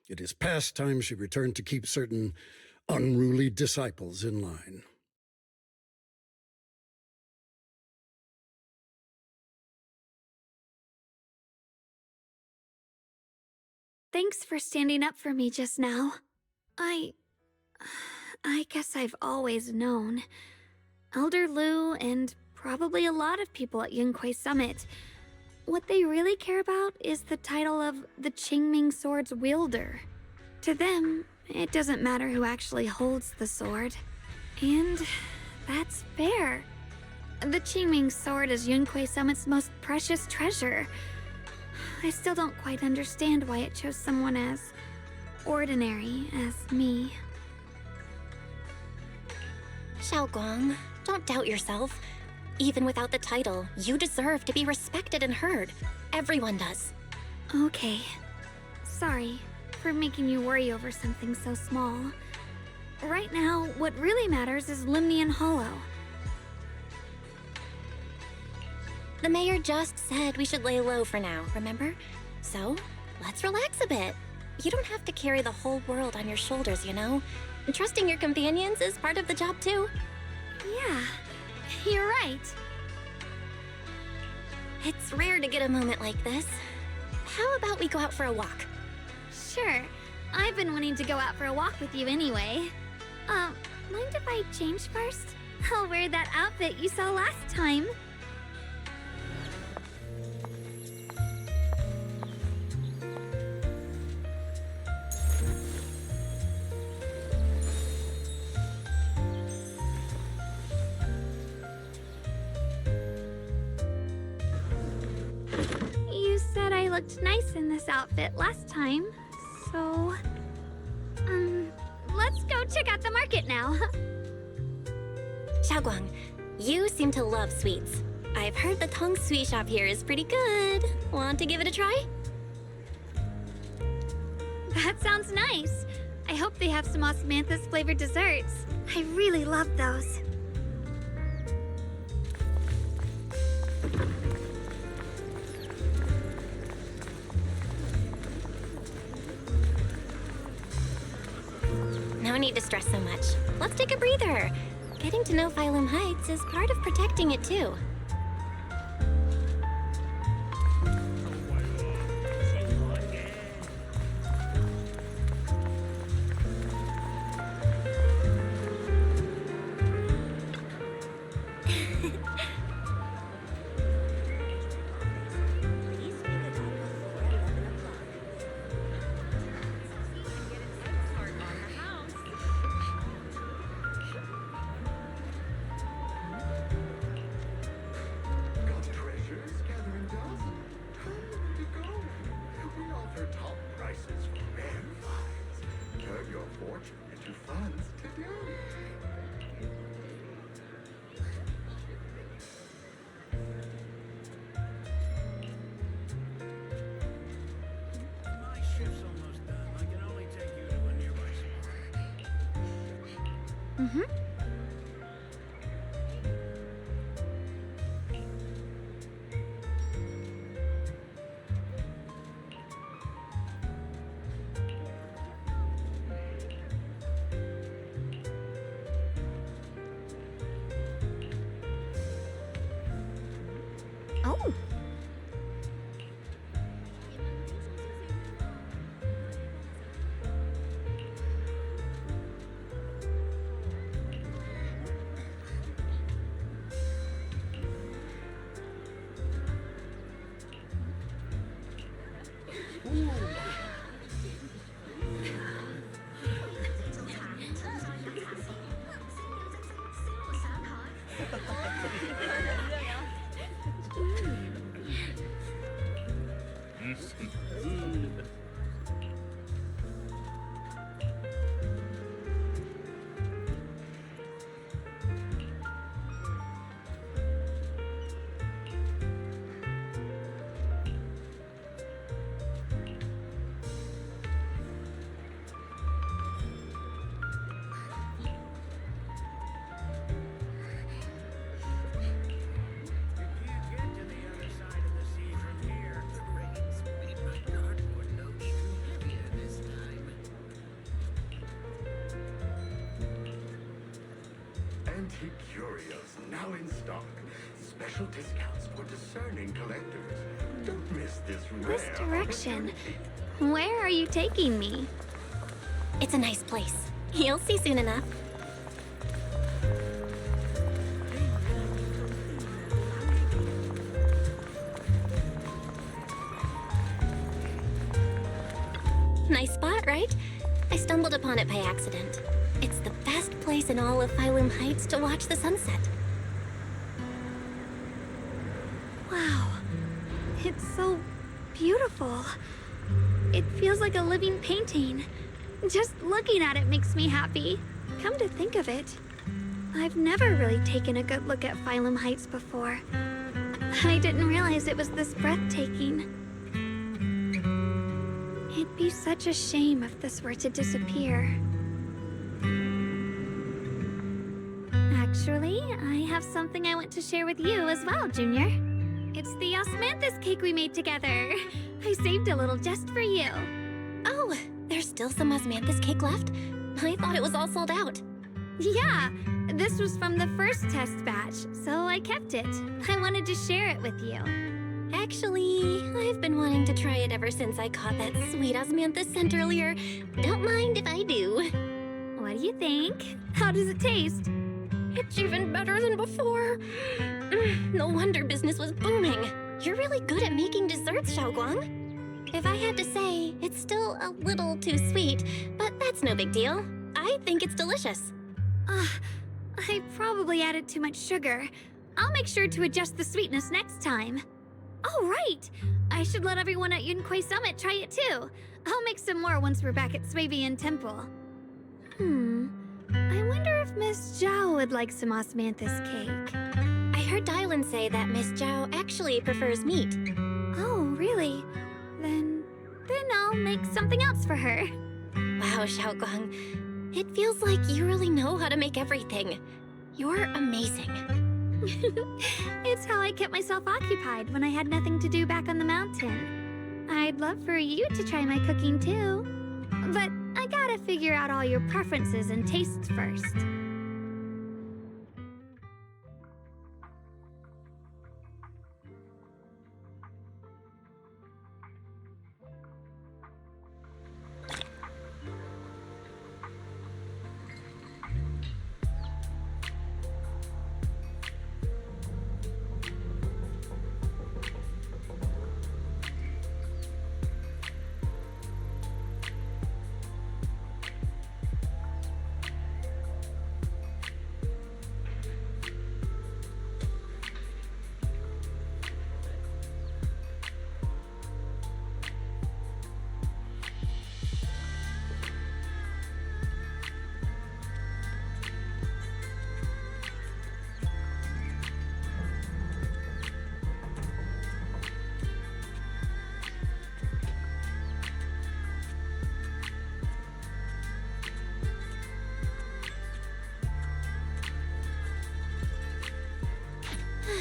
It is past time she returned to keep certain unruly disciples in line. Thanks for standing up for me just now. I guess I've always known. Elder Lu and probably a lot of people at Yunquei Summit, what they really care about is the title of the Qingming Sword's wielder. To them, it doesn't matter who actually holds the sword. And that's fair. The Qingming Sword is Yunquei Summit's most precious treasure. I still don't quite understand why it chose someone as ordinary as me. Xiaoguang, don't doubt yourself. Even without the title, you deserve to be respected and heard. Everyone does. Okay. Sorry for making you worry over something so small. Right now, what really matters is Limnian Hollow. The mayor just said we should lay low for now, remember? So, let's relax a bit. You don't have to carry the whole world on your shoulders, you know? And trusting your companions is part of the job too. Yeah, you're right. It's rare to get a moment like this. How about we go out for a walk? Sure. I've been wanting to go out for a walk with you anyway. Mind if I change first? I'll wear that outfit you saw last time. You said I looked nice in this outfit last time, so... let's go check out the market now. Xiaoguang, you seem to love sweets. I've heard the Tong Sweet shop here is pretty good. Want to give it a try? That sounds nice. I hope they have some osmanthus flavored desserts. I really love those. No need to stress so much. Let's take a breather. Getting to know Phylum Heights is part of protecting it too. Oh. Antique curios now in stock. Special discounts for discerning collectors. Don't miss this rare This direction. opportunity. Where are you taking me? It's a nice place. You'll see soon enough. Nice spot, right? I stumbled upon it by accident. It's the best place in all of Phylum Heights to watch the sunset. Wow. It's so beautiful. It feels like a living painting. Just looking at it makes me happy. Come to think of it, I've never really taken a good look at Phylum Heights before. I didn't realize it was this breathtaking. It'd be such a shame if this were to disappear. Actually, I have something I want to share with you as well, Junior. It's the osmanthus cake we made together. I saved a little just for you. Oh, there's still some osmanthus cake left? I thought it was all sold out. Yeah, this was from the first test batch, so I kept it. I wanted to share it with you. Actually, I've been wanting to try it ever since I caught that sweet osmanthus scent earlier. Don't mind if I do. What do you think? How does it taste? It's even better than before. No wonder business was booming. You're really good at making desserts, Xiaoguang. If I had to say, it's still a little too sweet, but that's no big deal. I think it's delicious. I probably added too much sugar. I'll make sure to adjust the sweetness next time. Oh, right! I should let everyone at Yunquay Summit try it too. I'll make some more once we're back at Swabian Temple. I wonder if Miss Zhao would like some osmanthus cake. I heard Dylan say that Miss Zhao actually prefers meat. Oh, really? Then I'll make something else for her. Wow, Xiaoguang. It feels like you really know how to make everything. You're amazing. It's how I kept myself occupied when I had nothing to do back on the mountain. I'd love for you to try my cooking too. But I gotta figure out all your preferences and tastes first.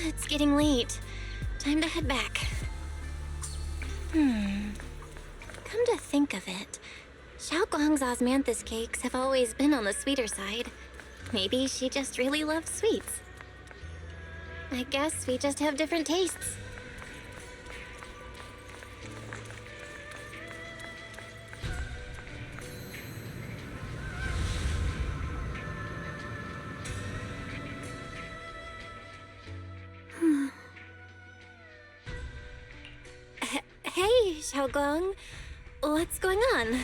It's getting late. Time to head back. Come to think of it, Xiaoguang's osmanthus cakes have always been on the sweeter side. Maybe she just really loves sweets. I guess we just have different tastes. Hey, Xiaoguang. What's going on?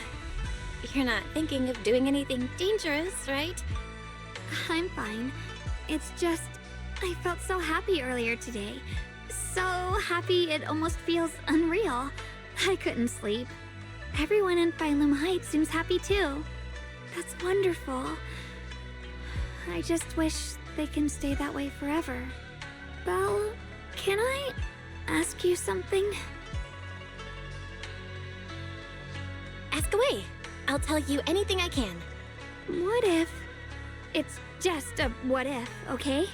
You're not thinking of doing anything dangerous, right? I'm fine. It's just, I felt so happy earlier today. So happy it almost feels unreal. I couldn't sleep. Everyone in Phylum Heights seems happy too. That's wonderful. I just wish they can stay that way forever. Belle, can I ask you something? Ask away. I'll tell you anything I can. What if... It's just a what if, okay?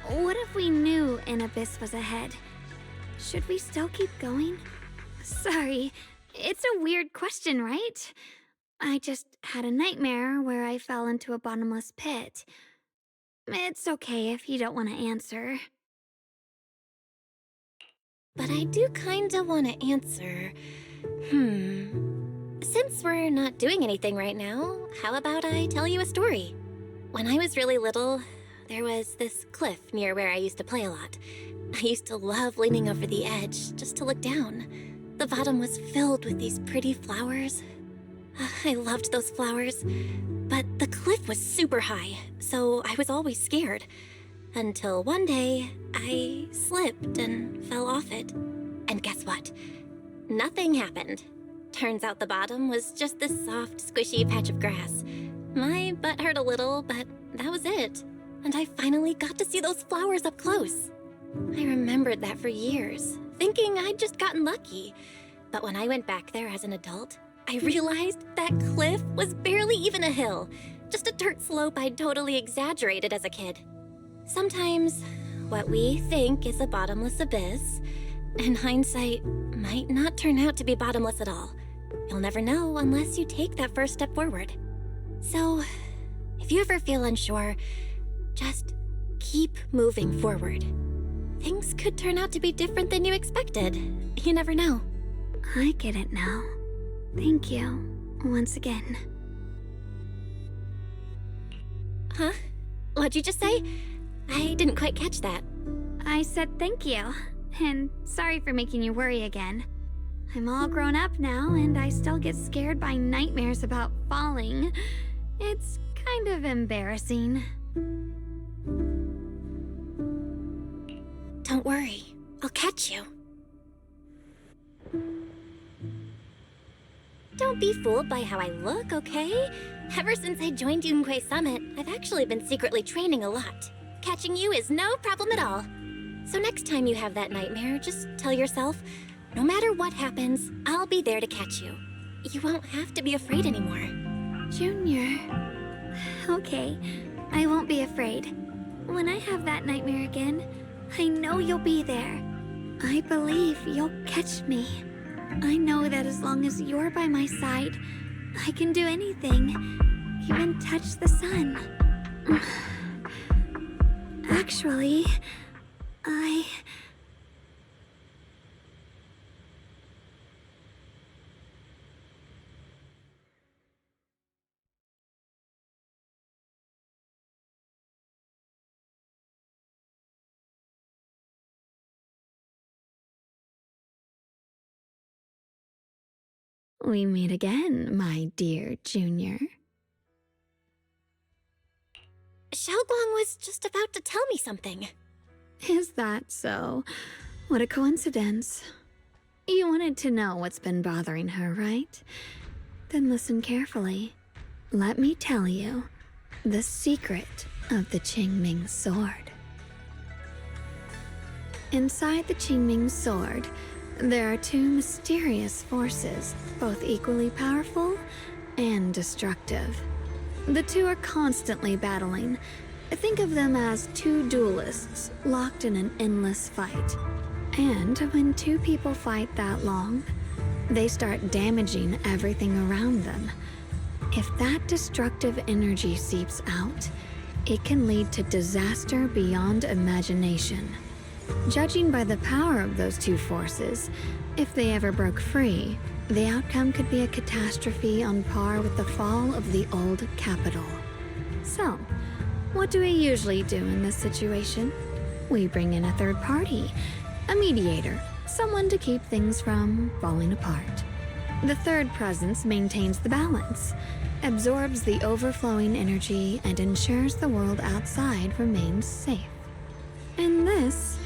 What if we knew an abyss was ahead? Should we still keep going? Sorry, it's a weird question, right? I just had a nightmare where I fell into a bottomless pit. It's okay if you don't want to answer. But I do kinda want to answer. Since we're not doing anything right now, how about I tell you a story? When I was really little, there was this cliff near where I used to play a lot. I used to love leaning over the edge just to look down. The bottom was filled with these pretty flowers. I loved those flowers, but the cliff was super high, so I was always scared. Until one day, I slipped and fell off it. And guess what? Nothing happened. Turns out the bottom was just this soft, squishy patch of grass. My butt hurt a little, but that was it. And I finally got to see those flowers up close. I remembered that for years, thinking I'd just gotten lucky. But when I went back there as an adult, I realized that cliff was barely even a hill, just a dirt slope I'd totally exaggerated as a kid. Sometimes, what we think is a bottomless abyss, in hindsight, might not turn out to be bottomless at all. You'll never know unless you take that first step forward. So, if you ever feel unsure, just keep moving forward. Things could turn out to be different than you expected. You never know. I get it now. Thank you, once again. Huh? What'd you just say? I didn't quite catch that. I said thank you, and sorry for making you worry again. I'm all grown up now, and I still get scared by nightmares about falling. It's kind of embarrassing. Don't worry, I'll catch you. Don't be fooled by how I look, okay? Ever since I joined Yunquei Summit, I've actually been secretly training a lot. Catching you is no problem at all. So next time you have that nightmare, just tell yourself, no matter what happens, I'll be there to catch you. You won't have to be afraid anymore. Junior. Okay, I won't be afraid. When I have that nightmare again, I know you'll be there. I believe you'll catch me. I know that as long as you're by my side, I can do anything, even touch the sun. Actually, We meet again, my dear Junior. Xiaoguang was just about to tell me something. Is that so? What a coincidence. You wanted to know what's been bothering her, right? Then listen carefully. Let me tell you the secret of the Qingming sword. Inside the Qingming sword, there are two mysterious forces, both equally powerful and destructive. The two are constantly battling. Think of them as two duelists locked in an endless fight. And when two people fight that long, they start damaging everything around them. If that destructive energy seeps out, it can lead to disaster beyond imagination. Judging by the power of those two forces, if they ever broke free, the outcome could be a catastrophe on par with the fall of the old capital. So, what do we usually do in this situation? We bring in a third party, a mediator, someone to keep things from falling apart. The third presence maintains the balance, absorbs the overflowing energy, and ensures the world outside remains safe. And this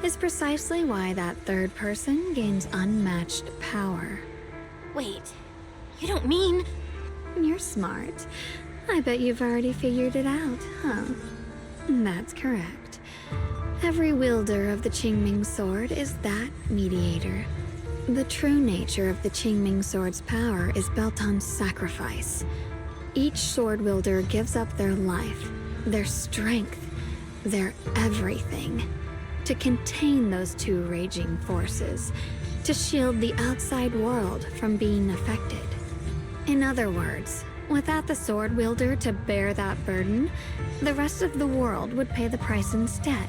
is precisely why that third person gains unmatched power. Wait, you don't mean... You're smart. I bet you've already figured it out, huh? That's correct. Every wielder of the Qingming sword is that mediator. The true nature of the Qingming sword's power is built on sacrifice. Each sword wielder gives up their life, their strength, their everything, to contain those two raging forces, to shield the outside world from being affected. In other words, Without the sword wielder to bear that burden, the rest of the world would pay the price instead.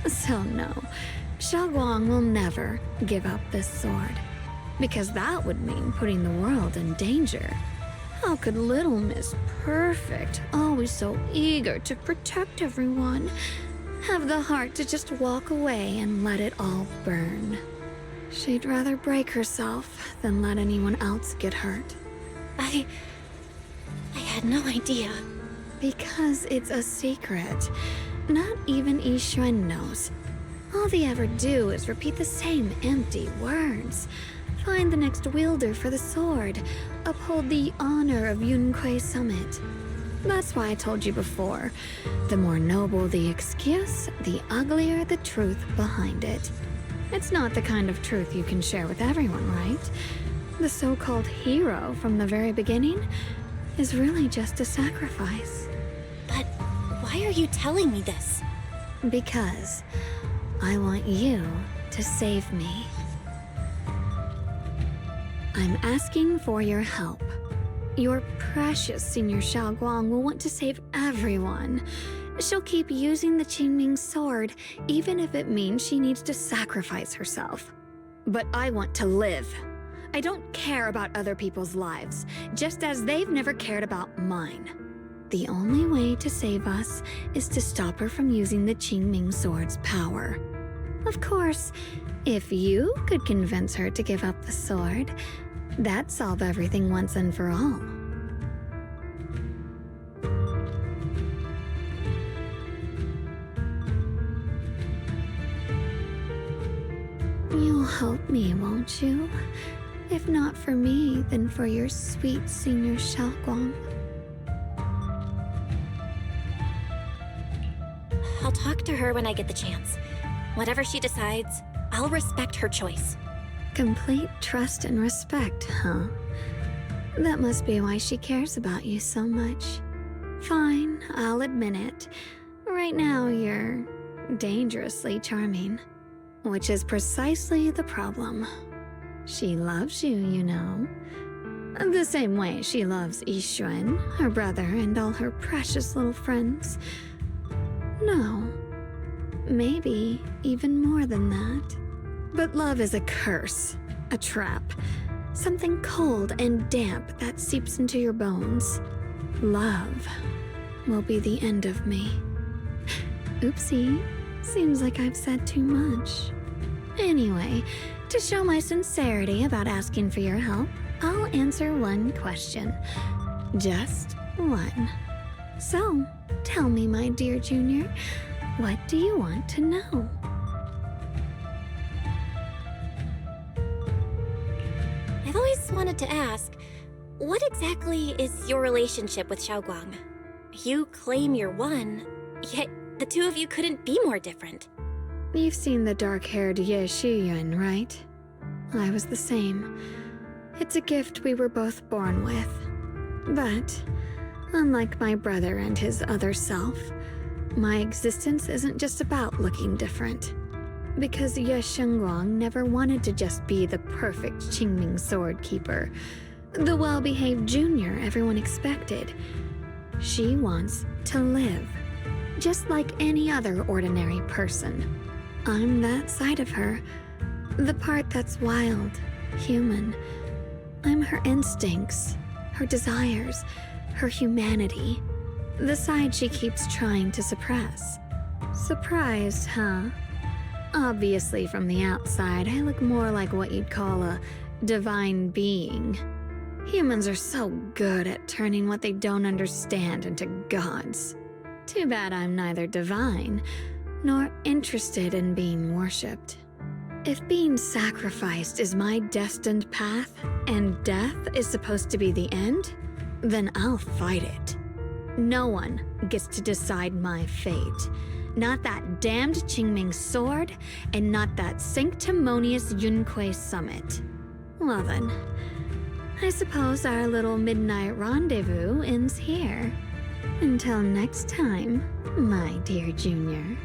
So no, Xiaoguang will never give up this sword, because that would mean putting the world in danger. How could little Miss Perfect, always so eager to protect everyone, have the heart to just walk away and let it all burn? She'd rather break herself than let anyone else get hurt. I had no idea. Because it's a secret. Not even Yixuan knows. All they ever do is repeat the same empty words. Find the next wielder for the sword. Uphold the honor of Yunquei Summit. That's why I told you before. The more noble the excuse, the uglier the truth behind it. It's not the kind of truth you can share with everyone, right? The so-called hero from the very beginning is really just a sacrifice. But why are you telling me this? Because I want you to save me. I'm asking for your help. Your precious Senior Xiaoguang will want to save everyone. She'll keep using the Qingming sword, even if it means she needs to sacrifice herself. But I want to live. I don't care about other people's lives, just as they've never cared about mine. The only way to save us is to stop her from using the Qingming sword's power. Of course, if you could convince her to give up the sword, that'd solve everything once and for all. You'll help me, won't you? If not for me, then for your sweet Senior Xiaoguang. I'll talk to her when I get the chance. Whatever she decides, I'll respect her choice. Complete trust and respect, huh? That must be why she cares about you so much. Fine, I'll admit it. Right now, you're dangerously charming. Which is precisely the problem. She loves you, you know. The same way she loves Yixuan, her brother, and all her precious little friends. No. Maybe even more than that. But love is a curse, a trap. Something cold and damp that seeps into your bones. Love will be the end of me. Oopsie. Seems like I've said too much. Anyway, to show my sincerity about asking for your help, I'll answer one question. Just one. So, tell me, my dear Junior, what do you want to know? I've always wanted to ask, what exactly is your relationship with Xiaoguang? You claim you're one, yet the two of you couldn't be more different. You've seen the dark-haired Ye Shiyuan, right? I was the same. It's a gift we were both born with. But, unlike my brother and his other self, my existence isn't just about looking different. Because Ye Shengguang never wanted to just be the perfect Qingming sword keeper, the well-behaved junior everyone expected. She wants to live, just like any other ordinary person. I'm that side of her, the part that's wild, human. I'm her instincts, her desires, her humanity, the side she keeps trying to suppress. Surprised, huh? Obviously, from the outside, I look more like what you'd call a divine being. Humans are so good at turning what they don't understand into gods. Too bad I'm neither divine nor interested in being worshipped. If being sacrificed is my destined path, and death is supposed to be the end, then I'll fight it. No one gets to decide my fate. Not that damned Qingming sword, and not that sanctimonious Yunquei Summit. Well then, I suppose our little midnight rendezvous ends here. Until next time, my dear Junior.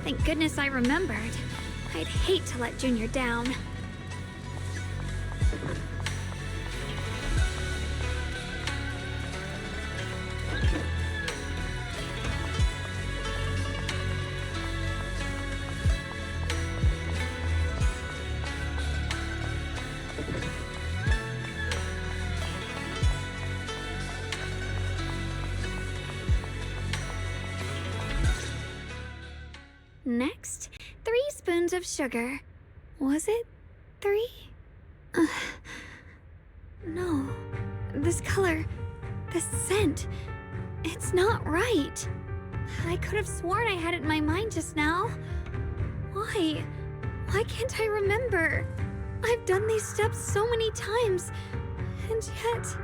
Thank goodness I remembered. I'd hate to let Junior down. Next, 3 spoons of sugar. Was it 3? No. This color, this scent, it's not right. I could have sworn I had it in my mind just now. Why? Why can't I remember? I've done these steps so many times, and yet...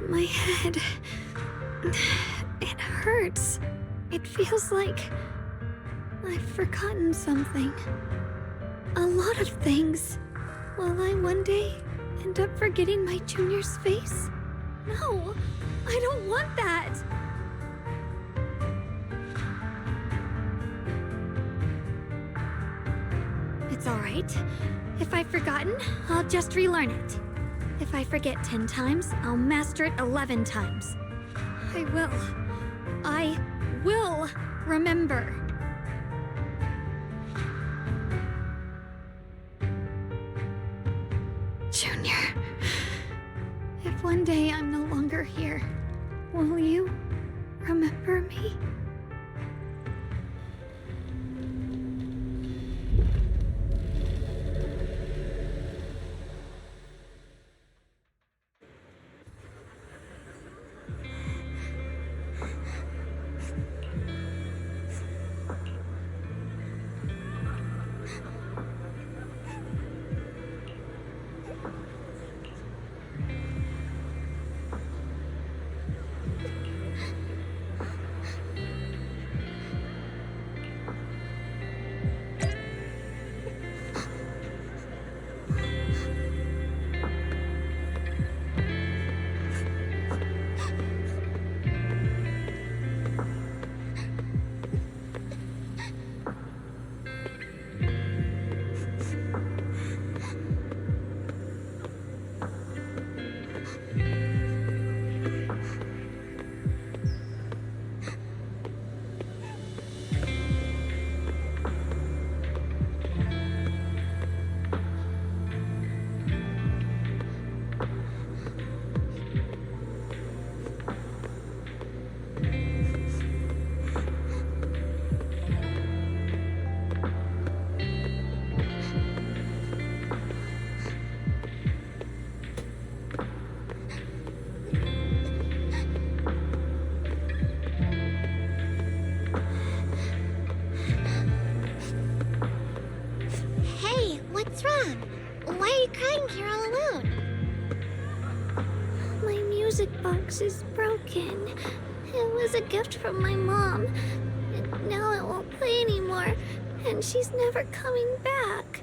My head... it hurts. It feels like... I've forgotten something. A lot of things. Will I one day end up forgetting my Junior's face? No! I don't want that! It's alright. If I've forgotten, I'll just relearn it. If I forget 10 times, I'll master it 11 times. I will remember. Junior, if one day I'm no longer here, will you remember me? What's wrong? Why are you crying here all alone? My music box is broken. It was a gift from my mom. And now it won't play anymore. And she's never coming back.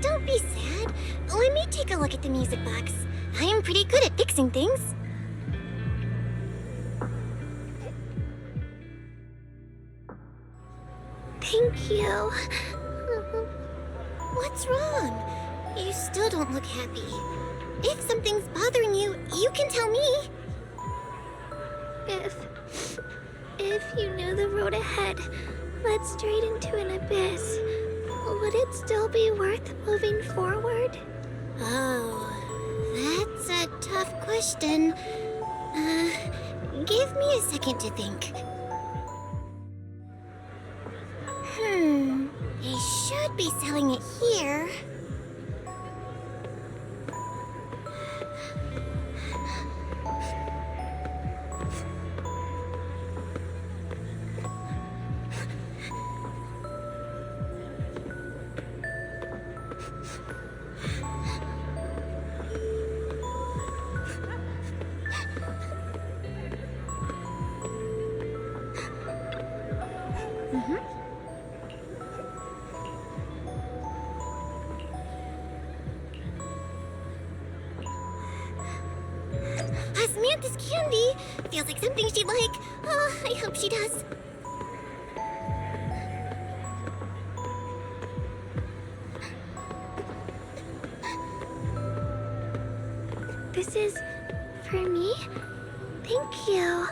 Don't be sad. Let me take a look at the music box. I am pretty good at fixing things. Thank you. What's wrong? You still don't look happy. If something's bothering you, you can tell me. If you knew the road ahead led straight into an abyss, would it still be worth moving forward? Oh, that's a tough question. Give me a second to think. They should be selling it here. osmanthus candy. Feels like something she'd like. Oh, I hope she does. This is for me? Thank you.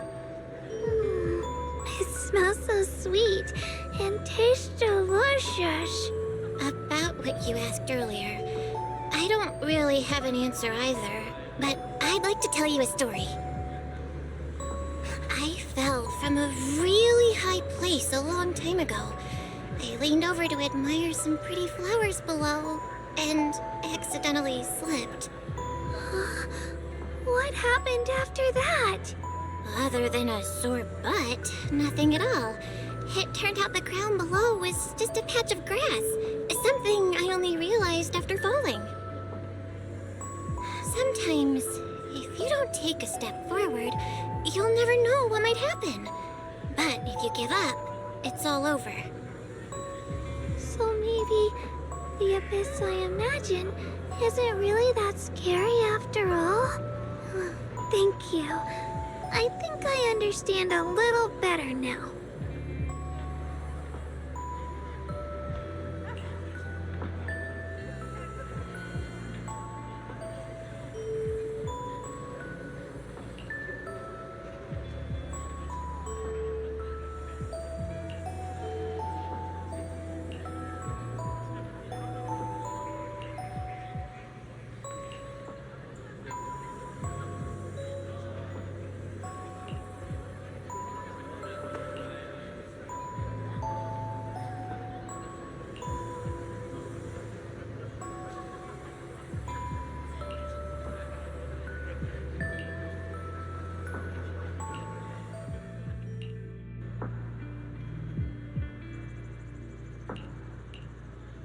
It smells so sweet and tastes delicious. About what you asked earlier, I don't really have an answer either, but I'd like to tell you a story. I fell from a really high place a long time ago. I leaned over to admire some pretty flowers below, and accidentally slipped. What happened after that? Other than a sore butt, nothing at all. It turned out the ground below was just a patch of grass, something I only realized after falling. Sometimes, if you don't take a step forward, you'll never know what might happen. But if you give up, it's all over. So maybe the abyss I imagine isn't really that scary after all? Thank you. I think I understand a little better now.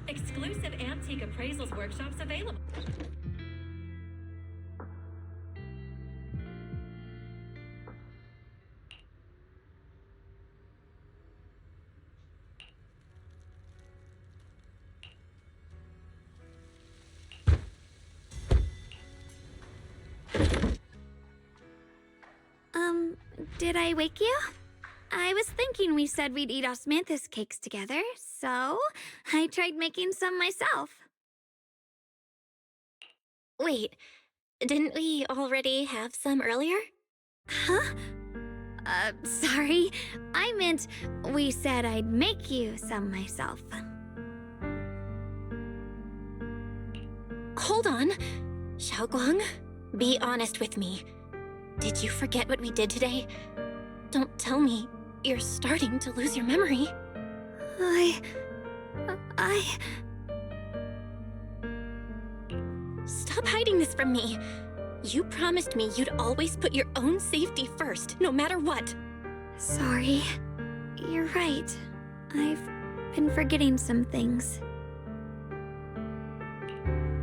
Exclusive antique appraisals workshops available. Did I wake you? I was thinking we said we'd eat osmanthus cakes together, so I tried making some myself. Wait, didn't we already have some earlier? Huh? Sorry. I meant we said I'd make you some myself. Hold on. Xiaoguang, be honest with me. Did you forget what we did today? Don't tell me you're starting to lose your memory. Stop hiding this from me. You promised me you'd always put your own safety first, no matter what. Sorry. You're right. I've been forgetting some things.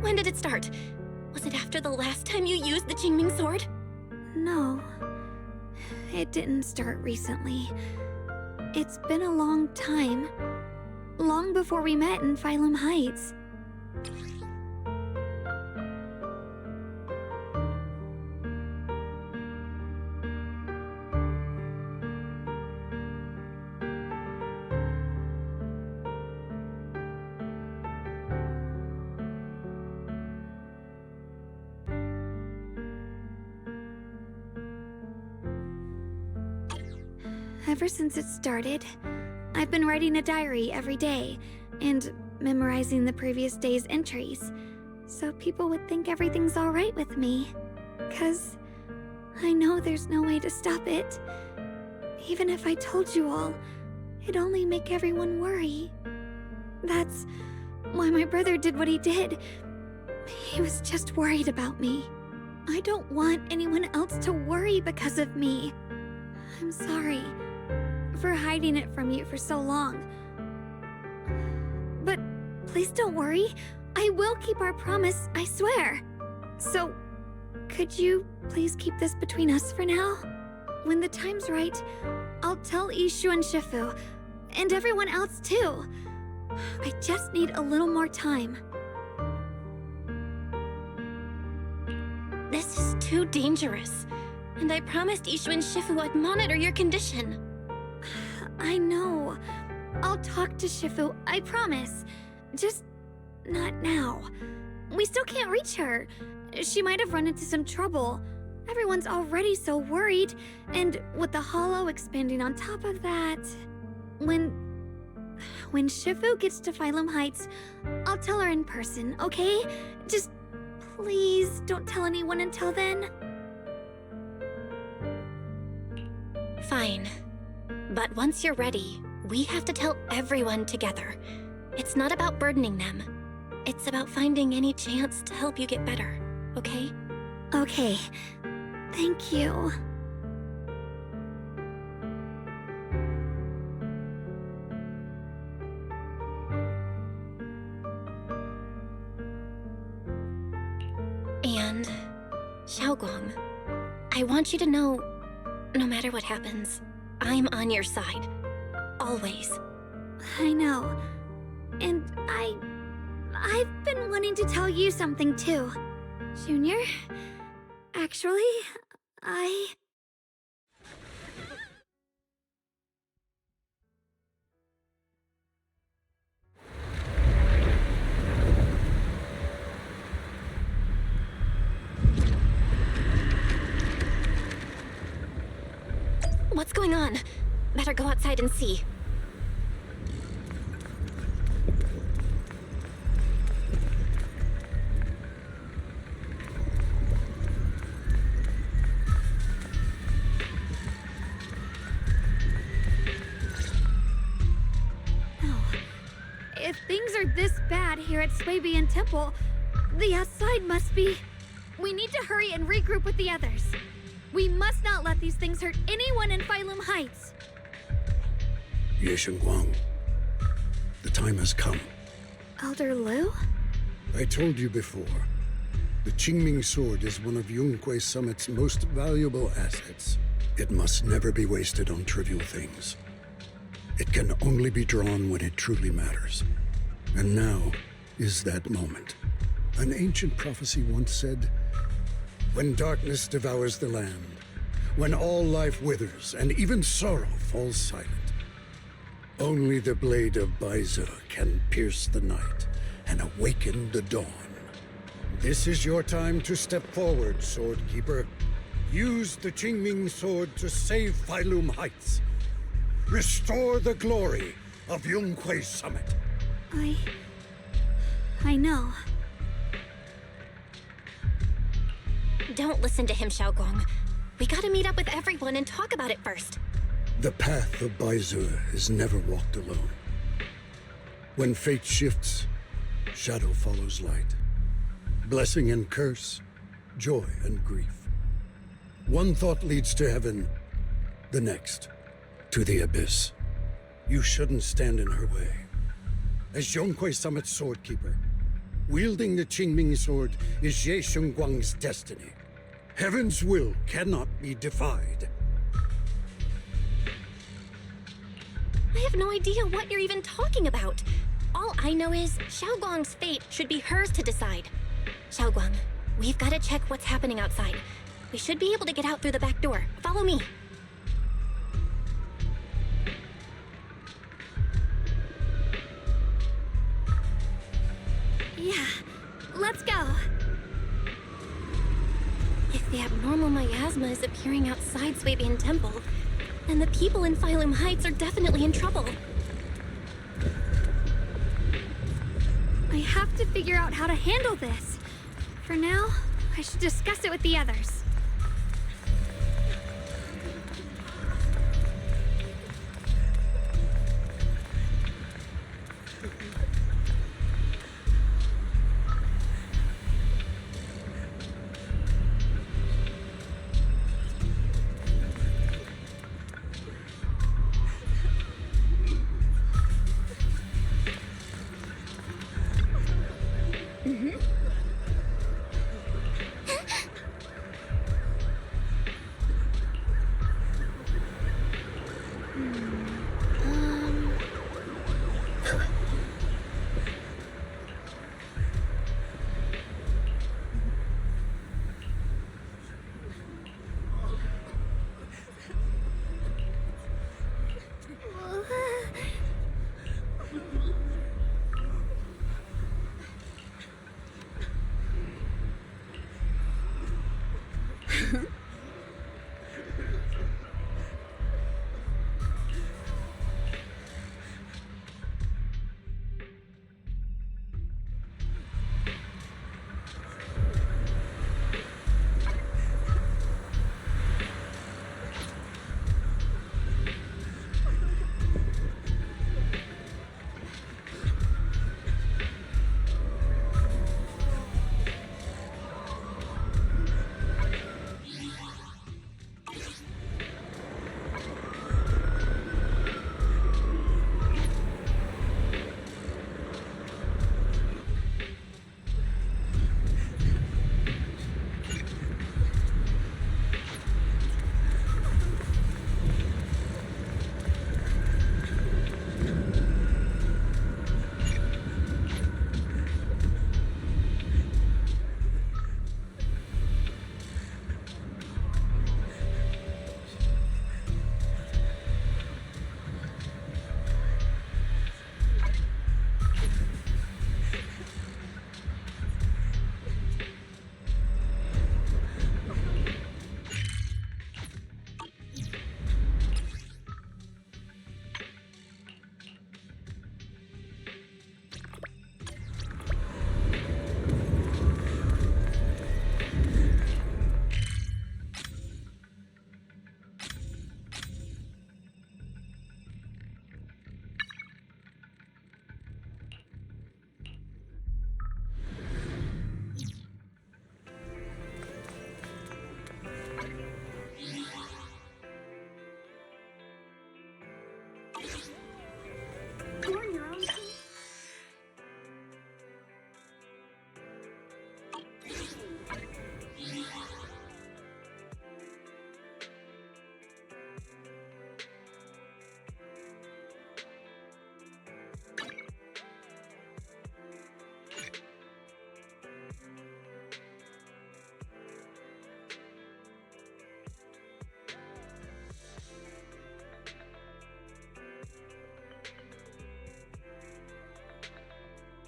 When did it start? Was it after the last time you used the Jingming sword? No. It didn't start recently. It's been a long time. Long before we met in Phylum Heights. Ever since it started, I've been writing a diary every day and memorizing the previous day's entries, so people would think everything's alright with me. 'Cause I know there's no way to stop it. Even if I told you all, it'd only make everyone worry. That's why my brother did what he did. He was just worried about me. I don't want anyone else to worry because of me. I'm sorry for hiding it from you for so long. But please don't worry. I will keep our promise, I swear. So, could you please keep this between us for now? When the time's right, I'll tell Ishu and Shifu, and everyone else too. I just need a little more time. This is too dangerous. And I promised Ishu and Shifu I'd monitor your condition. I know. I'll talk to Shifu, I promise. Just not now. We still can't reach her. She might have run into some trouble. Everyone's already so worried, and with the hollow expanding on top of that... When Shifu gets to Phylum Heights, I'll tell her in person, okay? Just please don't tell anyone until then. Fine. But once you're ready, we have to tell everyone together. It's not about burdening them. It's about finding any chance to help you get better, okay? Okay. Thank you. And, Xiaoguang, I want you to know, no matter what happens, I'm on your side. Always. I know. And I've been wanting to tell you something too. Junior, actually, What's going on? Better go outside and see. If things are this bad here at Swabian Temple, the outside must be... We need to hurry and regroup with the others. We must not let these things hurt anyone in Phylum Heights. Ye Shengguang, the time has come. Elder Liu? I told you before, the Qingming sword is one of Yunque Summit's most valuable assets. It must never be wasted on trivial things. It can only be drawn when it truly matters. And now is that moment. An ancient prophecy once said, when darkness devours the land, when all life withers and even sorrow falls silent, only the blade of Baize can pierce the night and awaken the dawn. This is your time to step forward, Swordkeeper. Use the Qingming sword to save Phylum Heights. Restore the glory of Yunque Summit. I know. Don't listen to him, Xiaoguang. We gotta meet up with everyone and talk about it first. The path of Baize is never walked alone. When fate shifts, shadow follows light. Blessing and curse, joy and grief. One thought leads to heaven, the next to the abyss. You shouldn't stand in her way. As Yunque Summit's swordkeeper, wielding the Qingming sword is Ye Shengguang's destiny. Heaven's will cannot be defied. I have no idea what you're even talking about. All I know is Xiaoguang's fate should be hers to decide. Xiaoguang, we've got to check what's happening outside. We should be able to get out through the back door. Follow me. Yeah, let's go. If the abnormal miasma is appearing outside Swabian Temple, then the people in Phylum Heights are definitely in trouble. I have to figure out how to handle this. For now, I should discuss it with the others.